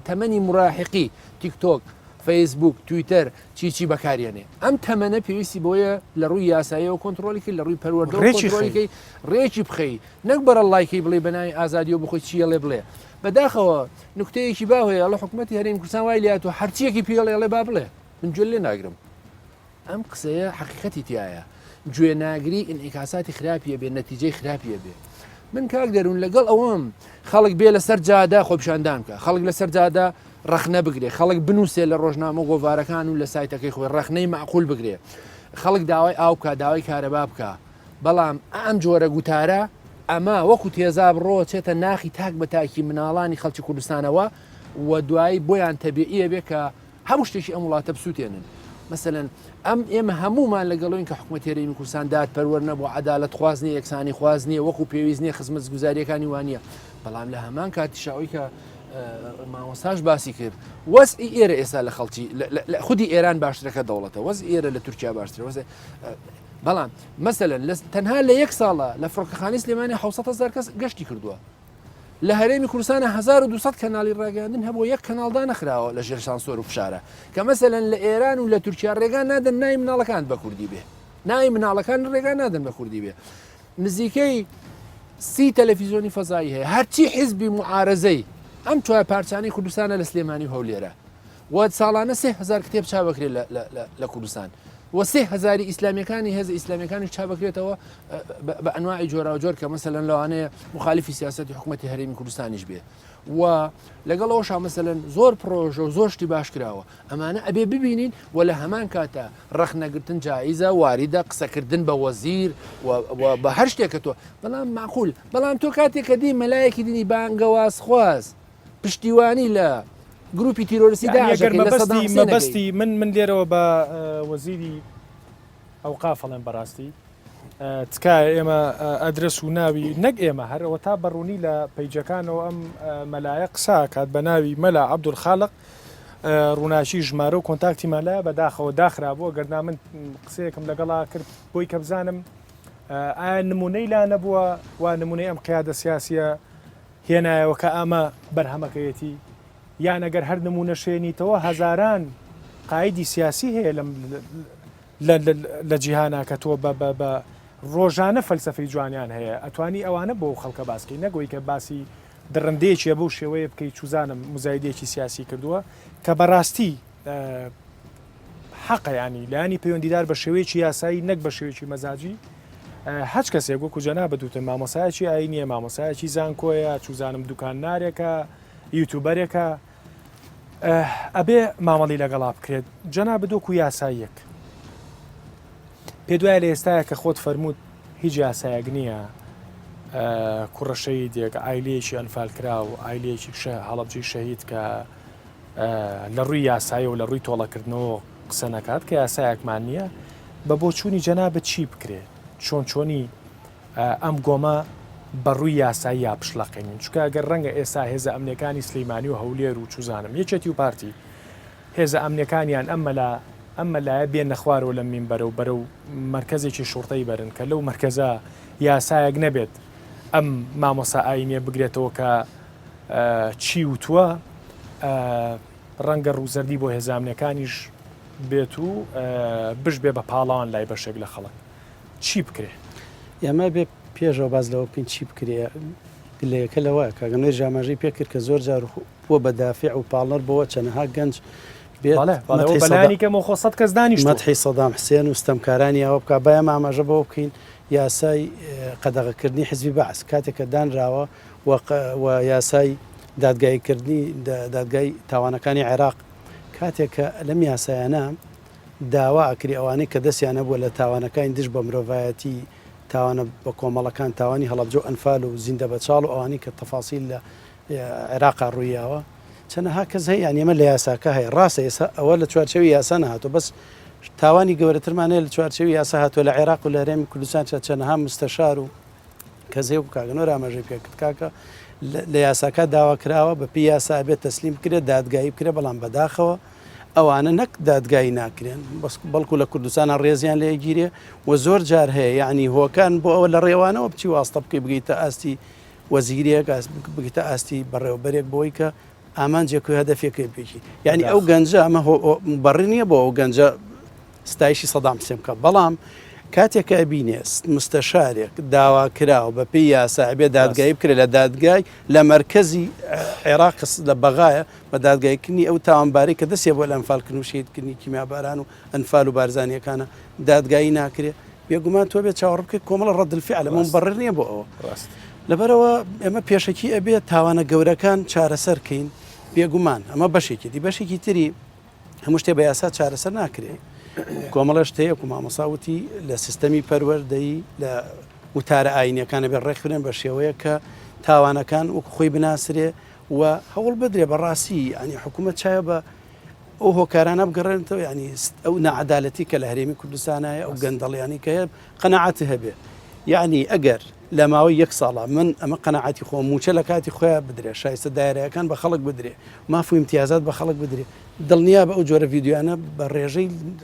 تەمەنی مراحقی تیکتۆک فەیسبوک تویتەر چی بەکارێنێ ئەم تەمەنە پێویستی بۆیە لە ڕووی یاساییەوە کۆنتترۆلیکە لە ڕووی پەروەردەکەی ڕێکی بخەی نەک بەرە لایکی بڵێ بەناوی ئازادی و بخۆی چیە لێ بڵێ بەداخەوە نکتەیەکی باهەیە لە حکوومەتی هەرێمی کوردستان وای لات و هەرچیەکی پێڵێ با بڵێ من گوێ لێ ناگرم ئەم قسەیە حقیقەتی تایە گوێناگری ئینعیکاساتی خراپیە بێ نەتیجەی خراپیە بێ من کاک دەروون لەگەڵ ئەوەم خەڵک بێ لەسەر جادا خۆپیشاندان بکە خەڵک لەسەر جادا ڕەخنە بگرێ خەڵک بنووسێ لە ڕۆژنامە گۆڤارەکان و لە سایتەکەی خۆی ڕەخنەی معقول بگرێ خەڵک داوای ئاو بکە داوای کارەبا بکە بەڵام ئەم جۆرە گوتارە ئەمە وەکو تێزا بڕۆ چێتە ناخی تاک بە تاکی مناڵانی خەڵکی کوردستانەوە و دوایی بۆیان تەبیعیە بێ کە هەموو شتێکی ئەم وڵاتە بسووتێنن مەسەلەن ئەم ئێمە هەمومان لەگەڵەوەین کە حکوومەتی هەرێمی کوردستان دادپەروەر نەبوو عەدالەت خوازنی یەکسانی خوازنیە وەکو پێویست نیە خزمەتگوزاریەکانی وانە بەڵام لە هەمان کاتیشاوی کە مامۆستاش باسی کرد وەزئی ئێرە ئێستا لە خەڵکی خودی ئێران باشترەکە دەوڵەتە وەز ئێرە لە تورکیا باشترە وەز بەڵام مەسەلەن تەنها لە یەک ساڵە لە فڕۆکەخانەی سلێمانی 700,000 کەس گەشتی کردووە لە هەرێمی کوردستانە 1200 کەناڵی ڕاگەاندن هەبوو یەک کەناڵدا نەخراوە لە ژێر سانسۆر و فشارە کە مەسەلەن لە ئێران و لە تورکیا ڕێگان نادەن ناوی مناڵەکان بە کوردی بێ ناوی مناڵەکان ڕێگان نادەن بە کوردی بێ نزیکەی 30 تەلەڤیزیۆنی فەزایی هەیە هەرچی حیزبی معارەزەی ئەم توای پارچانەی کوردستانە لە سلێمانی هەولێرە و ساڵانە 3000 کتێب چاوەکرێ لە کوردستان وسێ هزاری ئیسلامیەکانی هێز ئیسلامیەکانی چابکرێتەوە بە ئەنواعی جۆرا جۆر کە مەسەلەن لەوانەیە مخالیفی سیاسەتی حکوومەتی هەرێمی کوردستانیش بێ و لەگەڵەوەشا مەسەلەن زۆر پرۆژە و زۆر شتی باش کراوە ئەمانە ئەبێ ببینین و لە هەمان کاتە ڕەخنەگرتن جاییزە واریدە قسەکردن بە وەزیر بە هەر شتێکە تۆ بەڵام معقول بەڵام تۆ کاتێکە دی مەلایەکی دینی بانگەواز خواست پشتیوانی لە گروپی تیرۆریستی مەبەستی من لێرەوە بە وەزیری ئەوقافەڵێن بەڕاستی تکایە ئێمە ئەدرس و ناوی نەک ئێمە هەرەوە تا بەڕوونی لە پەیجەکانەوە ئەم مەلایە قسا کات بە ناوی مەلا عەبدولخالق ڕووناچی ژمارە و کۆنتاکتی مەلایە بەداخەوە داخرابووە گەرنا من قسەیەکم لەگەڵا کرد بۆی کە بزانم ئایا نمونەی لا نەبووە و نمونەی ئەم قیادە سیاسیە هێنایەوە کە ئەمە بەرهەمەکەیەتی یان ئەگەر هەر نمونە شوێنیتەوە هەزاران قایدی سیاسی هەیە لە جیهانا کە تۆ بە ڕۆژانە فەلسەفەی جوانیان هەیە ئەتوانی ئەوانە بۆ خەڵکە باسکەی نەگوی کە باسی درڕندەیەکیە بەو شێوەیە بکەی چوزانم مزایدێکی سیاسی کردووە کە بەڕاستی حەقەیانی لایانی پەیوەندیدار بە شێوەیەکی یاسایی نەک بە شێوەیەکی مەزاجی هەچ کەسێک وەکو جەنا بەدوتن مامۆسایەکی ئاینیە مامۆسایەکی زانکۆیە چوزانم دوکان نارێکە یوتوبەرێکە ئەبێ مامەڵی لەگەڵا بکرێت جەنا بدۆکو یاساییەک پێ دوایە لە ئێستاە کە خۆت فەرمووت هیچ یاسایەک نییە کوڕەشەی دێک ئایلەیەکی ئەنفالکرا و ئایلەیەکی هەڵەبجی شەهید کە لە ڕووی یاسایی و لە ڕووی تۆڵەکردنەوە قسە نەکات کە یاسایەکمان نییە بە بۆ چوونی جەنا بە چی بکرێت چۆنی ئەم گۆمە بەڕووی یاسایی یا پشلەقێنین چکە ئەگەر ڕەنگە ئێستا هێزە ئەمنیەکانی سلەیمانی و هەولێر و چوزانم یەکێتی و پارتی هێزە ئەمنیەکانیان ئەمە لایە بێن نەخوارەوە لە مینبەرە و بەرە و مرکزێکی شوڕتەی بەرن کە لەو مرکزە یاسایەک نەبێت ئەم مامۆسا ئاینیە بگرێتەوە کە چی وتووە ڕەنگە ڕووزەردی بۆ هێزامنیەکانیش بێت و بش بێ بە پاڵاوان لای بەشێک لە خەڵک چی بکرێ ئێمە بێ پێشەوە باز لەوە بکەین چی بکرێ گلەیەکە لەوە کاگەنەی ژاماژەی پێکرد کە زۆر جار بۆ بەدافع و پاڵەر بۆەوە چەنەها گەنج بەلایانی کە مۆخۆسەد کەس دانیشت مەدحی سەدام حسێن و ستەمکارانی ئەوە بکە بەیە ئاماژە بەوە بکەین یاسای قەدەغەکردنی حزبی بەعس کاتێکە دانراوە و یاسای دادگایکردنی دادگای تاوانەکانی عێراق کاتێکە لەم یاسایانە داوا ئەکری ئەوانەی کە دەستیانە بووە لە تاوانەکانی دش بە مرۆڤایەتی تاوانە بە کۆمەڵەکان تاوانی هەڵەبجە و ئەنفال و زیندە بەچاڵ و ئەوانی کە تەفاسیل لە عێراقا ڕوویاوە چەنەها کەس هەیە ئەمە لە یاساکە هەیە ڕاستە ئێستا ئەوە لە چوارچەوی یاسا نهاتۆ بەس تاوانی گەورەترمانەیە لە چوارچەوی یاسا هاتووە لە عێراق و لە هەرێمی کوردستان چەنەها مستەشار و کەس هەیە و کاگەنۆر ئاماژەی پێکرد کاکە لە یاساکە داوا کراوە بە پێی یاسا بێت تەسلیم بکرێت دادگایی بکرێ بەڵام بەداخەوە ئەوانە نەک دادگایی ناکرێن بەڵکو لە کوردستانە ڕێزیان لێگیرێ و زۆر جار هەیە یعنی هۆکان بۆ ئەوە لە ڕێوانەوە بچی واستە بکەی بگەیتە ئاستی وەزیرێک بگیتە ئاستی بەڕێوەبەرێک بۆی کە ئامانجێکی هەدەفێکی پێکی یعنی ئەو گەنجە ئەمە بەڕی نییە بۆ ئەو گەنجە ستایشی سەدام حسێن بکە بەڵام کاتێکە بینێ مستەشارێک داوا کراوە بە پێی یاسا بێ دادگایی بکرێت لە دادگای لە مرکزی عێراق لە بەغایە بە دادگایکردنی ئەو تاوانباری کە دەستێ بۆ لە ئەنفالکردن و شێتکردنی کیمیاباران و ئەنفال و بارزانیەکانە دادگایی ناکرێت بێگومان تۆ بێت چاوەڕ بکەیت کۆمەڵە ڕەدڵفعل لەمە بەڕێ نییە بۆ ئەوە لەبەرەوە ئێمە پێشەکی ئەبێت تاوانە گەورەکان چارەسەرکەین بێگومان ئەمە بەشێکی دی بەشێکی تری هەموو شتێ بە یاسا چارەسەر ناکرێت کۆمەڵەش هەیە و مامۆساوتی لە سیستەمی پەروەردەی لە وتارە ئاینیەکانە بێ ڕێکخورێن بە شێوەیە کە تاوانەکان وەکو خۆی بناسرێ و هەوڵ بدرێ بەڕاستی ینی حکوومەت چایە بە ئەو هۆکارانە بگەڕێنەوە ینی ئەو نەعەدالەتی کە لە هەرێمی کوردستانایە ئەو گەندەڵیانی کە هەیە قەنەعەتی هەبێ یعنی ئەگەر لە ماوەی یەک ساڵە من ئەمە قەنەعەتی خۆم موچە لە کاتی خۆیان بدرێ شایستە دایرەکان بە خەڵک بدرێ مافو امتیازات بە خەڵک بدرێ دڵنیا بە ئەو جۆرە ڤیددیوانە بە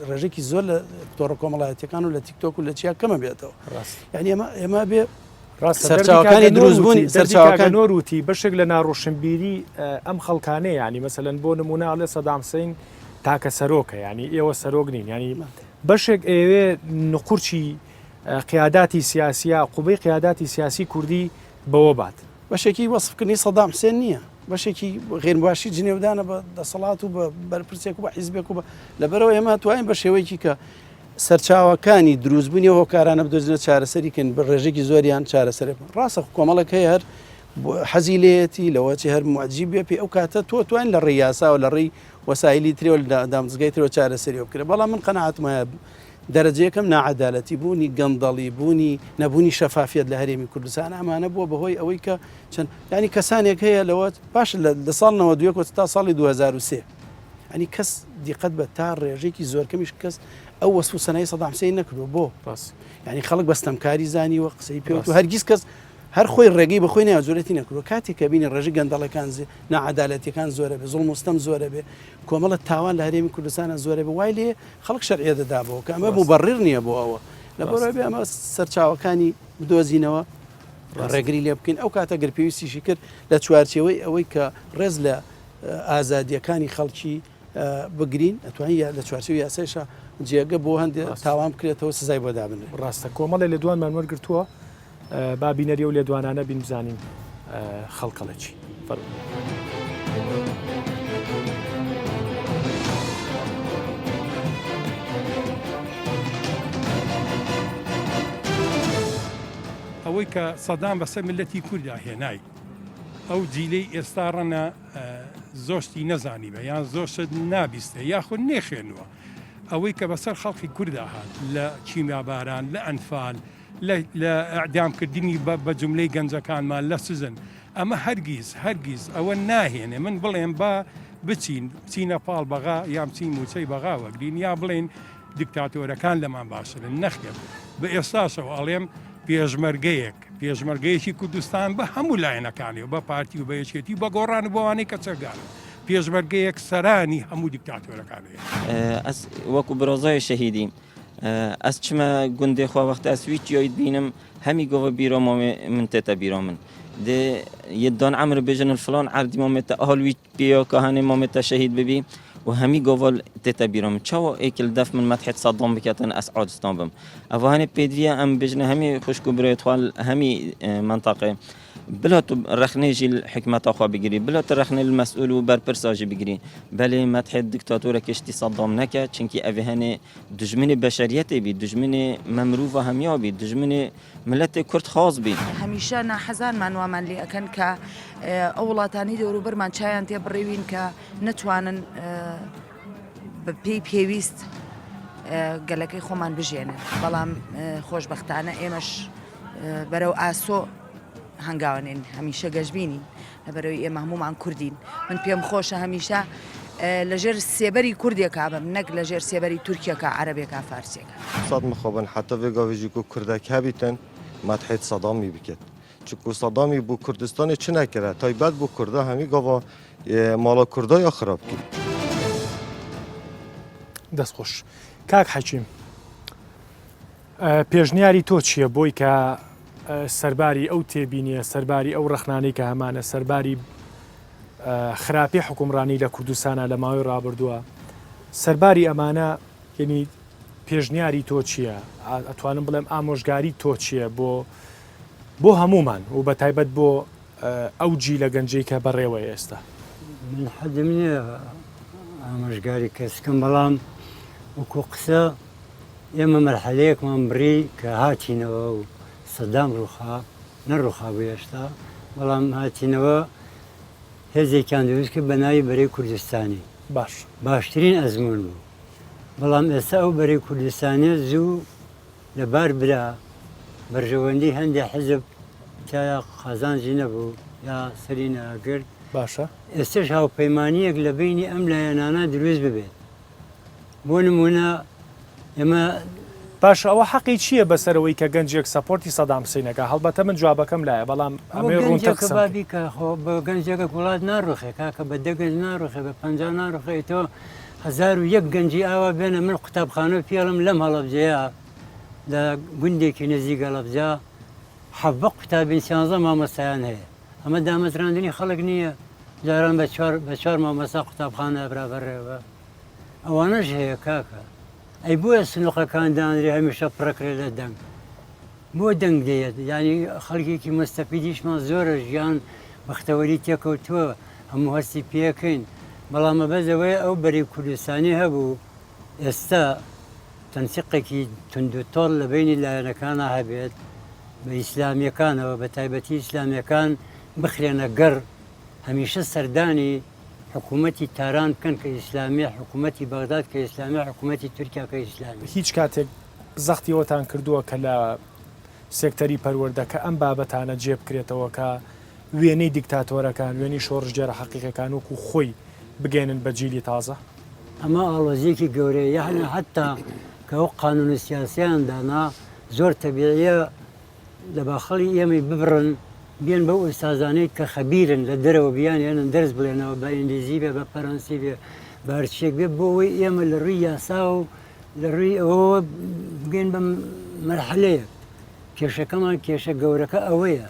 ڕێژێکی زۆر لە تۆڕە کۆمەڵایەتەکان و لە تیکتۆک و لە چیا کەمە بێتەوە ینی ئێمە بێ سەرچاوەکانی دروستبوونی سەرچاوەکان وتی بەشێک لە ناڕۆشنبیری ئەم خەڵکانەیە ینی مەسەلەن بۆ نمونە ئەڵێ سەدام حوسێن تاکە سەرۆکە ینی ئێوە سەرۆک نین ینی بەشێک ئێوێ نقورچی قیاداتی سیاسیە قوبەی قیاداتی سیاسی کوردی بەوە بات بەشێکی وەصفکردنی سەدام حوسێن نییە بەشێکی غێرباشی جنێودانە بە دەسەڵات و بە بەرپرسێک و بە حیزبێک و لەبەرەوە ئێمە توانین بە شێوەیەکی کە سەرچاوەکانی دروستبوونی هۆکارانە بدۆزنە چارەسەریکەن بە ڕێژێکی زۆریان چارەسەر ڕاستە کۆمەڵک هەیە هەر حەزی لێتی لەوەچی هەر معجی بێ پێ ئەو کاتە تۆ توان لە ڕێی یاسا و لە ڕێی وەسایلی ترێوە دامزگای ترەوە چارەسەری بکرێت بەڵام من قەنەعاتمە دەرەجەیەکەم نەعەدالەتی بوونی گەندەڵی بوونی نەبوونی شەفافیت لە هەرێمی کوردستان ئەمانە بووە بەهۆی ئەوەی کە چەند ینی کەسانێک هەیە لەوە باش لە ساڵ 92 تا ساڵی 2023 ئەنی کەس دیقەت بە تا ڕێژێکی زۆرکەمیش کەس ئەو وەسف و سەنای سەدام حوسێن نەکردو بۆ ینی خەڵک بەستەمکاری زانیوە قسەی پێوت و هەرگیز کەس هەر خۆی ڕێگەی بەخۆی ناوجۆرەتی نەکردو کاتێک کە بینی ڕێژی گەندەڵەکان نەعەدالەتیەکان زۆرە بێ زوڵم و ستەم زۆرە بێ کۆمەڵە تاوان لە هەرێمی کوردستانە زۆرە بێ وای لێ خەڵک شەرعیە دەدابەوە کە ئەمە مبەڕیر نییە بۆ ئەوە لەبەرەوەی بێ ئەمە سەرچاوەکانی بدۆزینەوە ڕێگری لێ بکەین ئەو کاتە گەر پێویستیشی کرد لە چوارچێوەی ئەوەی کە ڕێز لە ئازادیەکانی خەڵکی بگرین ئەتوانین لە چوارچێوی یاسایشە جێگە بۆ هەندێک تاوان بکرێتەوە سزای بۆ دابن ڕاستە کۆمەڵی لە دوانمان وەرگرتووە با بینەری و لێ دوانانە بین بزانین خەڵکەڵەکی ئەوەی کە سەدام بەسەر ملەتی کووردا هێنای ئەو جیلەی ئێستا ڕەنە زۆشتی نەزانی بە یان زۆشت نابیستە یاخود نێخێنوە ئەوەی کە بەسەر خەڵکی کووردا هات لە چیماباران لە ئەنفال لە ئەعدامکردنی بە جملەی گەنجەکانمان لە سزن ئەمە هەرگیز ئەوە ناهێنێ من بڵێم با بچینە پاڵ بەغا یان بچین موچەی بەغا وەگرین یا بڵێن دیکتاتۆرەکان لەمان باشترن نەخێت بە ئێستاشەوە ئەڵێم پێشمەرگەیەکی کوردستان بە هەموو لایەنەکانی و بە پارتی و بە یەکێتی بە گۆڕان بۆوانەی کە چەگانن پێشمەرگەیەک سەرانی هەموو دیکتاتۆرەکانەیە وەکو برۆزای شەهیدی ئەس چمە گوندێ خۆوەختە ئەسویچیۆیت بینم هەمی گۆڤە بیرۆ من تێتە بیرۆ من یدان عمر بێژن الفلان عردی مۆمێتە ئەهڵوی پێیۆکە هەنێ مۆمێتە شەهید ببی و هەمی گۆڤڵ تێتە بیرۆ من چاوە ئێکل دەف من مەتحێت سەدام بکاتن ئەس عادستان بم ئەوە هەنێ پێدویە ئەم بێژنە هەمی خوشک و برێت خوال هەمی منطقه بلا رخنيجي الحكمة أخوة بجري بلا ترخني المسؤول وبربرساجي بجري بل ما تحد دكتاتورة كشتي صدام نكا چنكي أفهاني دجمني بشريتي بي دجمني ممروفة هميا بي دجمني ملتي كرد خاص بي هميشه نحزان من ومن لي أكن ك أولاتاني دورو برمان شايان تبريوين ك نتوانن بيويست قالك خومان بجينا بلام خوش بختانة إيمش برو آسو هەنگاوانێن هەمیشە گەشتبینین لەبەرەوەی ئێمە هەمومان کوردین من پێم خۆشە هەمیشە لەژێر سێبەری کوردێکا بم نەک لەژێر سێبەری تورکیەکە عەرەبێکا فارسیەکە سەد مخۆبن حتا vêgavêjî ku Kurdek hebîtin medhêt Sedamî biket çiku Sedamî bû Kurdistanê çi nekire taybet bû Kurda hemî gava mala Kurda ya xirab kir دەستخۆش کاک حەکیم پێشنیاری تۆ چییە بۆی کە سەرباری ئەو تێبینیە سەرباری ئەو ڕەخنانەی کە هەمانە سەرباری خراپی حکومڕانی لە کوردستانە لە ماوەی ڕابردووە سەرباری ئەمانە یعنی پێشنیاری تۆ چییە ئەتوانم بڵێم ئامۆژگاری تۆ چییە بۆ هەمومان و بە تایبەت بۆ ئەو جی لە گەنجەی کە بەڕێوە ئێستا من حەدم نییە ئامۆژگاری کەسکەم بەڵام وەکو قسە ئێمە مەرحەلەیەکمان بڕی کە هاتینەوە و سەدام ڕووخا نەڕووخا بۆ هێشتا بەڵام هاتینەوە هێزێکیان دروست کرد بە ناوی بەرەی کوردستانی باشترین ئەزمون بوو بەڵام ئێستا ئەو بەرەی کوردستانی زوو لەبار برا بەرژەوەندی هەندێک حزب تیا قازانجی نەبوو یا سەری ناگرت باشە ئێستش هاوپەیمانیەک لە بینی ئەم لایەنانە دروست ببێت بۆ نمونە ئێمە باش ئەوە حەقی چییە بەسەرەوەی کە گەنجێک سەپۆرتی سەدام حوسێنەکە هەڵبەتە من جوابەکەم لایە بەڵام ئەمە ڕوونتە بابیکە بە گەنجێکە وڵات ناڕوخێ کاکە بە دەگەنج ناڕوخێ بە پەنجا ناڕوخێتەوە 1001 گەنجی ئاوا بێنە من قوتابخانە پێڵم لەم هەڵەبجەیە لە گوندێکی نزیک هەڵەبجا حەڤە قوتابین 11 مامۆستایان هەیە ئەمە دامەزراندنی خەڵک نییە جاران بە 4 مامۆستا قوتابخانە برابەڕێەوە ئەوانەش هەیە کاکە ئەی بۆیە سنووقەکان دانرێ هەمیشە پڕەکرێ لە دەنگ بۆ دەنگ دێت ینی خەڵکێکی مەستەفیدیشمان زۆرە ژیان بەختەوەری تێکەوتووە هەموو هەستی پێەکەین بەڵامە بەزەوەی ئەو بەری کوردستانی هەبوو ئێستا تەنسیقێکی تونندوتۆڵ لە بینی لایەنەکانە هەبێت بە ئیسلامیەکانەوە بە تایبەتی ئیسلامیەکان بخرێنە گەڕ هەمیشە سەردانی حکوومەتی تاران بکەن کە ئیسلامی حکوومەتی بەغداد کە ئیسلامی حکوومەتی تورکیا کە ئیسلامی هیچ کاتێک زەختیەوەتان کردووە کە لە سێکتەری پەروەردەکە ئەم بابەتانە جێ بکرێتەوە کە وێنەی دیکتاتۆرەکان وێنی شۆڕژگەرە حەقیقەکان وەکو خۆی بگەێنن بە جیلی تازە ئەمە ئاڵۆزیەکی گەورەیە یعنی حتا کە ئەو قانون سیاسیان دانا زۆر تەبیعیە لە باخەڵی ئێمەی ببڕن بێن بە ئوستازانەی کە خەبیرن لە دەرەوە بیانێنن دەرس بڵێنەوە بە ئینگلیزی بێ بە فەڕەنسی بێ بارچێک بێ بۆ ئەوەی ئێمە لە ڕووی یاسا و لە ڕووی ئەوە بگەین بە مەرحەلەیە کێشەکەمان کێشە گەورەکە ئەوەیە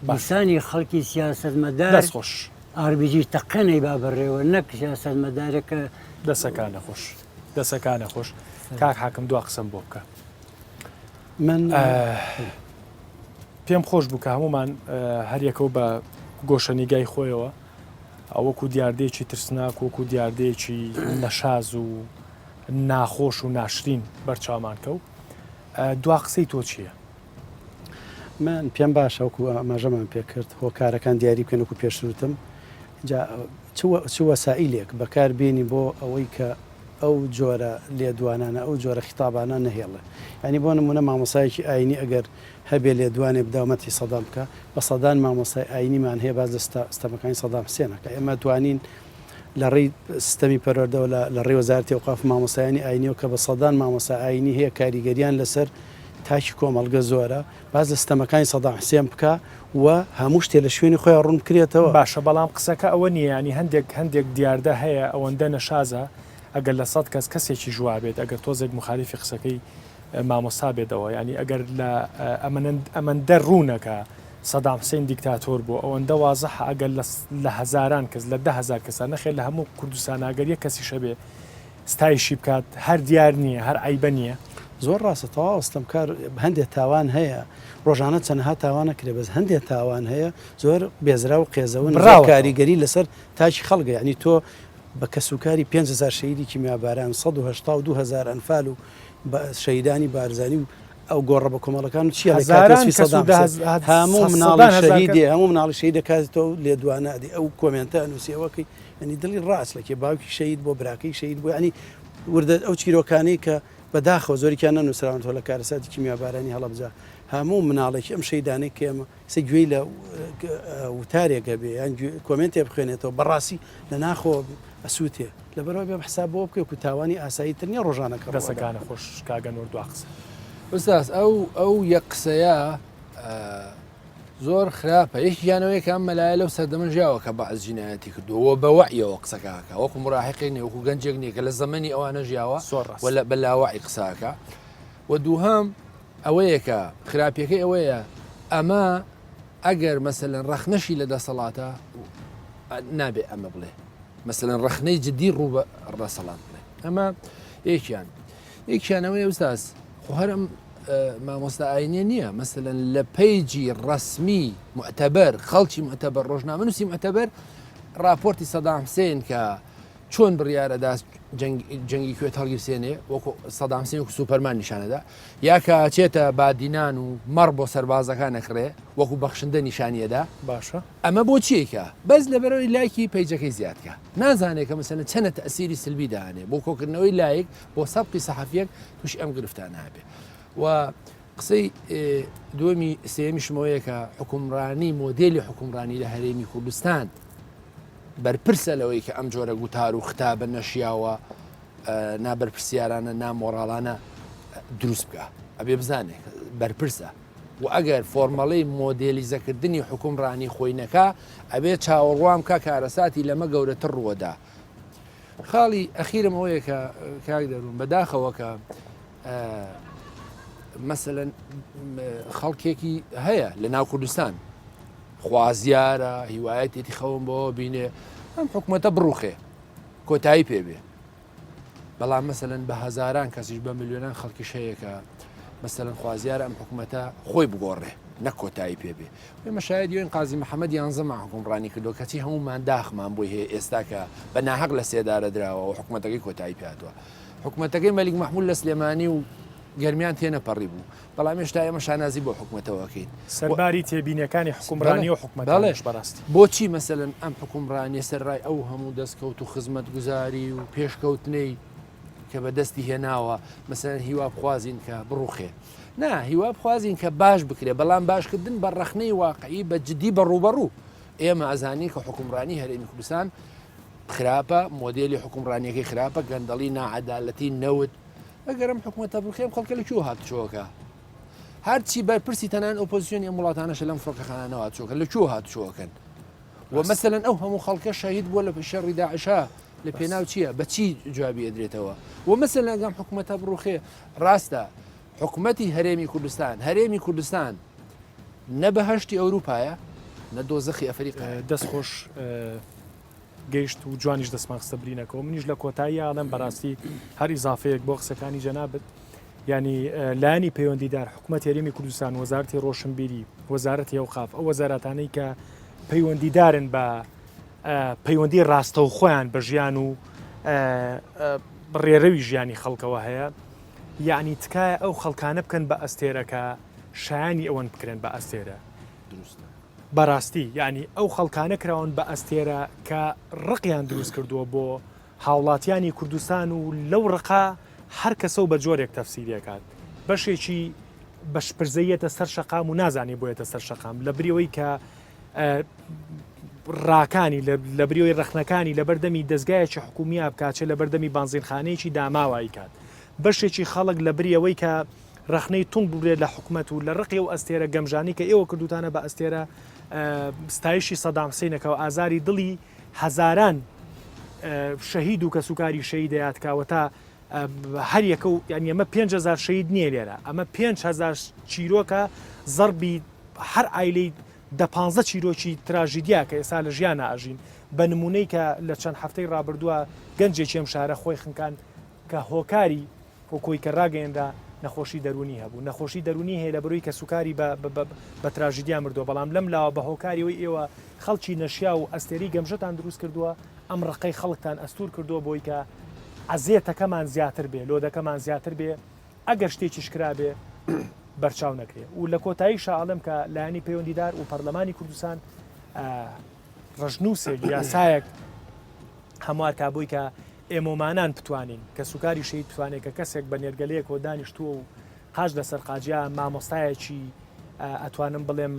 باسانی خەڵکی سیاسەتمەدار دەستخۆش ئاربیجی تەقەنەی با بەڕێوە نەک سیاسەتمەدارەکە دەسەکانە خۆش دەسەکانە خۆش کاک حاکم دوا قسم بۆ بکە من پێم خۆش بوو کە هەمومان هەریەکەو بە گۆشەنیگای خۆیەوە ئەوەکو دیاردەیەکی ترسناک وەکو دیاردەیەکی نەشاز و ناخۆش و ناشرین بەرچاومان کە و دوا قسەی تۆ چییە؟ من پێم باشە وەکو ئاماژەمان پێکرد هۆکارەکان دیاری بکەن وەکو پێشوتم چ وەسائلێک بەکار بێنی بۆ ئەوەی کە ئەو جۆرە لێدوانانە ئەو جۆرە خیتابانە نەهێڵێ ینی بۆ نمونە مامۆسایەکی ئاینی ئەگەر هەبێ لێدوانێ بداومەتی سەدام بکە بە سەدان مامۆسای ئاینیمان هەیە باز لە ستەمەکانی سەدام حسێنەکە ئێمە توانین لە ڕێی سیستەمی پەروەردەوە لە ڕێی وەزارەتی ئەوقاف مامۆسایانی ئاینیەوە کە بە سەدان مامۆسا ئاینی هەیە کاریگەریان لەسەر تاکی کۆمەڵگە زۆرە باز لە ستەمەکانی سەدام حسێن بکە و هەموو شتێ لە شوێنی خۆیان ڕوون بکرێتەوە باشە بەڵام قسەکە ئەوە نییە ینی هەندێک دیاردە هەیە ئەوەندە نەشازە ئەگەر لە 100 کەس کەسێکی ژوا بێت ئەگەر تۆزێک مخالیفی قسەکەی مامۆستا بێتەوە ینی ئەگەر لە ئەمەندە ڕوونەکە سەدام حسێن دیکتاتۆر بوو ئەوەندە وازەح ئەگەر لە هەزاران کەس لە 10,000 کەسان نەخێت لە هەموو کوردستان ئەگەر یەک کەسی شەبێ ستایشی بکات هەر دیار نییە هەر عیبە نییە زۆر ڕاستە تەواو ئەستەمکار هەندێک تاوان هەیە ڕۆژانە چەندها تاوانەکرێ بەس هەندێک تاوان هەیە زۆر بێزرا و قێزەون کاریگەری لەسەر تاکی خەڵگە ینی تۆ بە کەسوکاری 5,000 شەیدی کیمیاباران 182,000 ئەنفال و شەیدانی بارزانی و ئەو گۆڕە بە کۆمەڵەکان چیە هەموو مناڵی شەهیدێ هەموو مناڵی شەهید دەکاتەوە لێدوانادی ئەو کۆمنتە نووسیەوەکەی ئەنی دڵی ڕاست لەکێ باوکی شەهید بۆ براکەی شەهید بوو ینی وردە ئەو چیرۆکانەی کە بەداخەوە زۆریان نەنووسراوە تۆ لە کارەساتی کیمیابارانی هەڵەبجا هەموو مناڵێکی ئەم شەیدانەی کە ئێمە سە گوێی لە وتارێکە بێ یان کۆمنتێ بخوێنێتەوە بەڕاستی لە ناخۆ ئەسووتێ لەبەرەوە بێ حساب بۆ بکە و تاوانی ئاسایی تر نیە ڕۆژانەکە دەسەکانە خۆش کاگەن وەردوا قسە ئوستاز ئەو یەک قسەیە زۆر خراپە یەکیانەوەی کە ئەم مەلایە لەو سەردەمە ژیاوە کە بەعز جینایەتی کردووە بە وەعیەوە قسەکەکە وەکو مراحقی نێ وەکو گەنجێک نییە کە لە زەمەنی ئەوانە ژیاوە ولا بەلاوەعی قساکە و دووهەم ئەوەیە کە خراپیەکەی ئەوەیە ئەمە ئەگەر مەسەلەن ڕەخنەشی لە دەسەڵاتە نابێ ئەمە بڵێ مەسەلەن ڕەخنەی جدی ڕوو بە ڕەسەڵات بڵێ ئەمە یەکیانەوەی ئوستاز خۆ هەرم مامۆستا ئاینێ نییە مەسەلەن لە پەیجی ڕسمی معتەبەر خەڵکی معتەبەر ڕۆژنامە نووسی معتەبەر راپۆرتی سەدام حسێن کە چۆن بڕیارەدا جەنگی کوێت هەڵگیرسێنێ وەکو سەدام حسێن وەکو سوپەرمان نیشانەدا یا کە چێتە بادینان و مەڕ بۆ سەربازەکان نەکڕێ وەکو بەخشندە نیشانیەدا باشە ئەمە بۆ چیەکە بەس لەبەرەوەی لایکی پەیجەکەی زیادکە نازانێت کە مەسەلەن چەنە تەئسیری سلبی داهێنێ بۆ کۆکردنەوەی لایک بۆ سەبقی سەحەفیەک توش ئەم گرفتانە هەبێ و قسەی دووەمی سێمیشمەوەیە کە حکومڕانی مۆدێلی حکومڕانی لە هەرێمی کوردستان بەرپرسە لەوەی کە ئەم جۆرە گوتار و ختابە نەشیاوە نابەرپرسیارانە نامۆڕاڵانە دروست بکە ئەبێ بزانێت بەرپرسە و ئەگەر فۆرمەڵی مۆدێلیزەکردنی حکومڕانی خۆی نەکا ئەبێ چاوەڕوام کە کارەساتی لەمە گەورەتر ڕووەدا خاڵی ئەخیرم ئەوەیە کە کاک دەروون بەداخەوە کە مەسەلەن خەڵکێکی هەیە لە ناو کوردستان خوازیارە هیوایەتێتی خەوم بۆ بینێ ئەم حکوومەتە بڕوخێ کۆتایی پێبێ بەڵام مەسەلەن بە هەزاران کەسیش بە ملیۆنان خەڵکیش هەیە کە مەسەلەن خوازیارە ئەم حکوومەتە خۆی بگۆڕێ نەک کۆتایی پێبێ ئێمە شاید یۆین قازی محەممەد یانزەمە حکومڕانی کردو کەچی هەمومان داخمان بۆی هەیە ئێستا کە بە ناحەق لە سێدارە دراوە و حکوومەتەکەی کۆتایی پێاتوە حکوومەتەکەی مەلیک مەحموود لە سلێمانی و گەرمیان تێنەپەڕی بوو بەڵام هێشتا ئێمە شانازی بۆ حکوومەتەوەکەین سەرباری تێبینەکانی حکومڕانی و حکوومەتڵێش بەڕاستی بۆچی مەسەن ئەم حکومڕانی سەرڕای ئەو هەموو دەستکەوت و خزمەت گوزاری و پێشکەوتنەی کە بەدەستی هێناوە مەسەن هیوا بخوازین کە بڕوخێ نا هیوا بخوازین کە باش بکرێ بەڵام باشکردن بە ڕەخنەی واقعی بە جددی بەڕوبەڕوو ئێمە ئەزانی کە حکومڕانی هەرێمی کوردستان خراپە مۆدلی حکومڕانیەکەی خراپە گەندەڵی ناعەدالەتی نەوت ئەگەرم حکوومەتە بڕخێم خەڵکە لە کوێ هاتچۆکە هەرچی بەرپرسی تەنان ئۆپۆزیسیۆنی وڵاتانەش لەم فڕۆکەخانانەوە هاتچۆکە لە کوێ هاتچۆکەن و مەسەلەن ئەو هەموو خەڵکە شەهید بووە لە شەڕی داعشا لە پێناو چییە بەچی جوابی ئەدرێتەوە و مەسەلەن ئەگەم حکوومەتە بڕوخێ ڕاستە حکوومەتی هەرێمی کوردستان نە بەهەشتی ئەوروپایە نە دۆزەخی ئەفریقا دەستخۆش گەیشت و جوانیش دەستماخستە برینەکەەوە منیش لە کۆتایی ئاڵم بەڕاستی هەر ئیزافەیەک بۆ قسەکانی جەنابەت ینی لایانی پەیوەندیدار حکوومەت هەرێمی کوردستان وەزارەتی ڕۆشنبیری وەزارەتی ئەوقاف ئەو وەزارەتانەی کە پەیوەندیدارن بە پەیوەندی ڕاستە و خۆیان بە ژیان و ڕێرەوی ژیانی خەڵکەوە هەیە یعنی تکایە ئەو خەڵکانە بکەن بە ئەستێرەکە شایانی ئەوەن بکرێن بە ئەستێرە بەڕاستی ینی ئەو خەڵکانە کراون بە ئەستێرە کە ڕقیان دروست کردووە بۆ هاوڵاتیانی کوردستان و لەو ڕقا هەر کەسە و بە جۆرێک تەفسیرێکات بەشێکی بەشپرزەیەتە سەر شەقام و نازانی بۆیەتە سەر شەقام لە بریەوەی کە ڕاکانی لە بریۆی ڕخنەکانی لە بەردەمی دەستگایەکی حکومیە بکاتچە لە بەردەمی بانزینخانەیەکی داماوایی کات بەشێکی خەڵک لە بریەوەی کە ڕخنەی تونگ ببرێت لە حکوومەت و لە ڕقی و ئەستێرە گەمژانی کە ئێوە کردوتانە بە ئەستێرە ستایشی سەدام حوسێنەکەەوە ئازاری دڵی هەزاران شەهید و کە سوکاری شەهیدەیات کاوە تا هەر یەکە و یعنی ئەمە 5,000 شەهید نییە لێرە ئەمە 5,000 چیرۆکە زەربی هەر ئایلەی 15 چیرۆکی تراژیدیا کە ئێستا لە ژیانە ئاژین بە نمونەی کە لە چەند هەفتەی ڕابردووە گەنجێکی ئەم شارە خۆی خنکان کە هۆکاری کۆکۆی کە ڕاگەیەندا نەخۆشی دەرونی هەبوو نەخۆشی دەرونی هەیە لە بەروی کە سوکاری بە تراژیدیا مردووە بەڵام لەم لاوە بە هۆکاریەوەی ئێوە خەڵکی نەشیا و ئەستێری گەمژەتان دروست کردووە ئەم ڕقەی خەڵکتان ئەستور کردووە بۆی کە ئەزیێتەکەمان زیاتر بێ لۆدەکەمان زیاتر بێ ئەگەر شتێکی شکرا بێ بەرچاو نەکرێ و لە کۆتایی شاڵم کە لایانی پەیوەندیدار و پەرلەمانی کوردستان ڕژنووسێک یاسایەک هەموار کابووی کە ئێمۆمانان بتوانین کە سوکاری شەید بتوانێت کە کەسێک بە نێرگەلەیەکەوە دانیشتووە و قاش لەسەر قاجیا مامۆستایەکی ئەتوانم بڵێم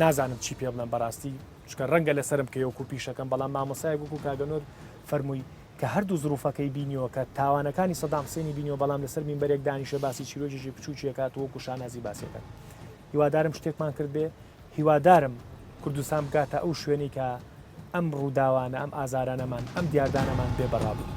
نازانم چی پێ بڵێم بەڕاستی چکە ڕەنگە لەسرم کە یەوکو پیشەکەم بەڵام مامۆستایەک وەکو کاگەنۆر فەرمووی کە هەردوو زروفەکەی بینیەوە کە تاوانەکانی سەدام حوسێنی بینیەوە بەڵام لەسەر مینبەرێک دانیشە باسی چیرۆکیی بچووکیەکات وەکو شانازی باسیەکەن هیوادارم شتێکمان کرد بێ هیوادارم کوردستان بگاتە ئەو شوێنی کە ئەم ڕووداوانە ئەم ئازارانەمان ئەم دیاردانەمان بێ بەڕابوو.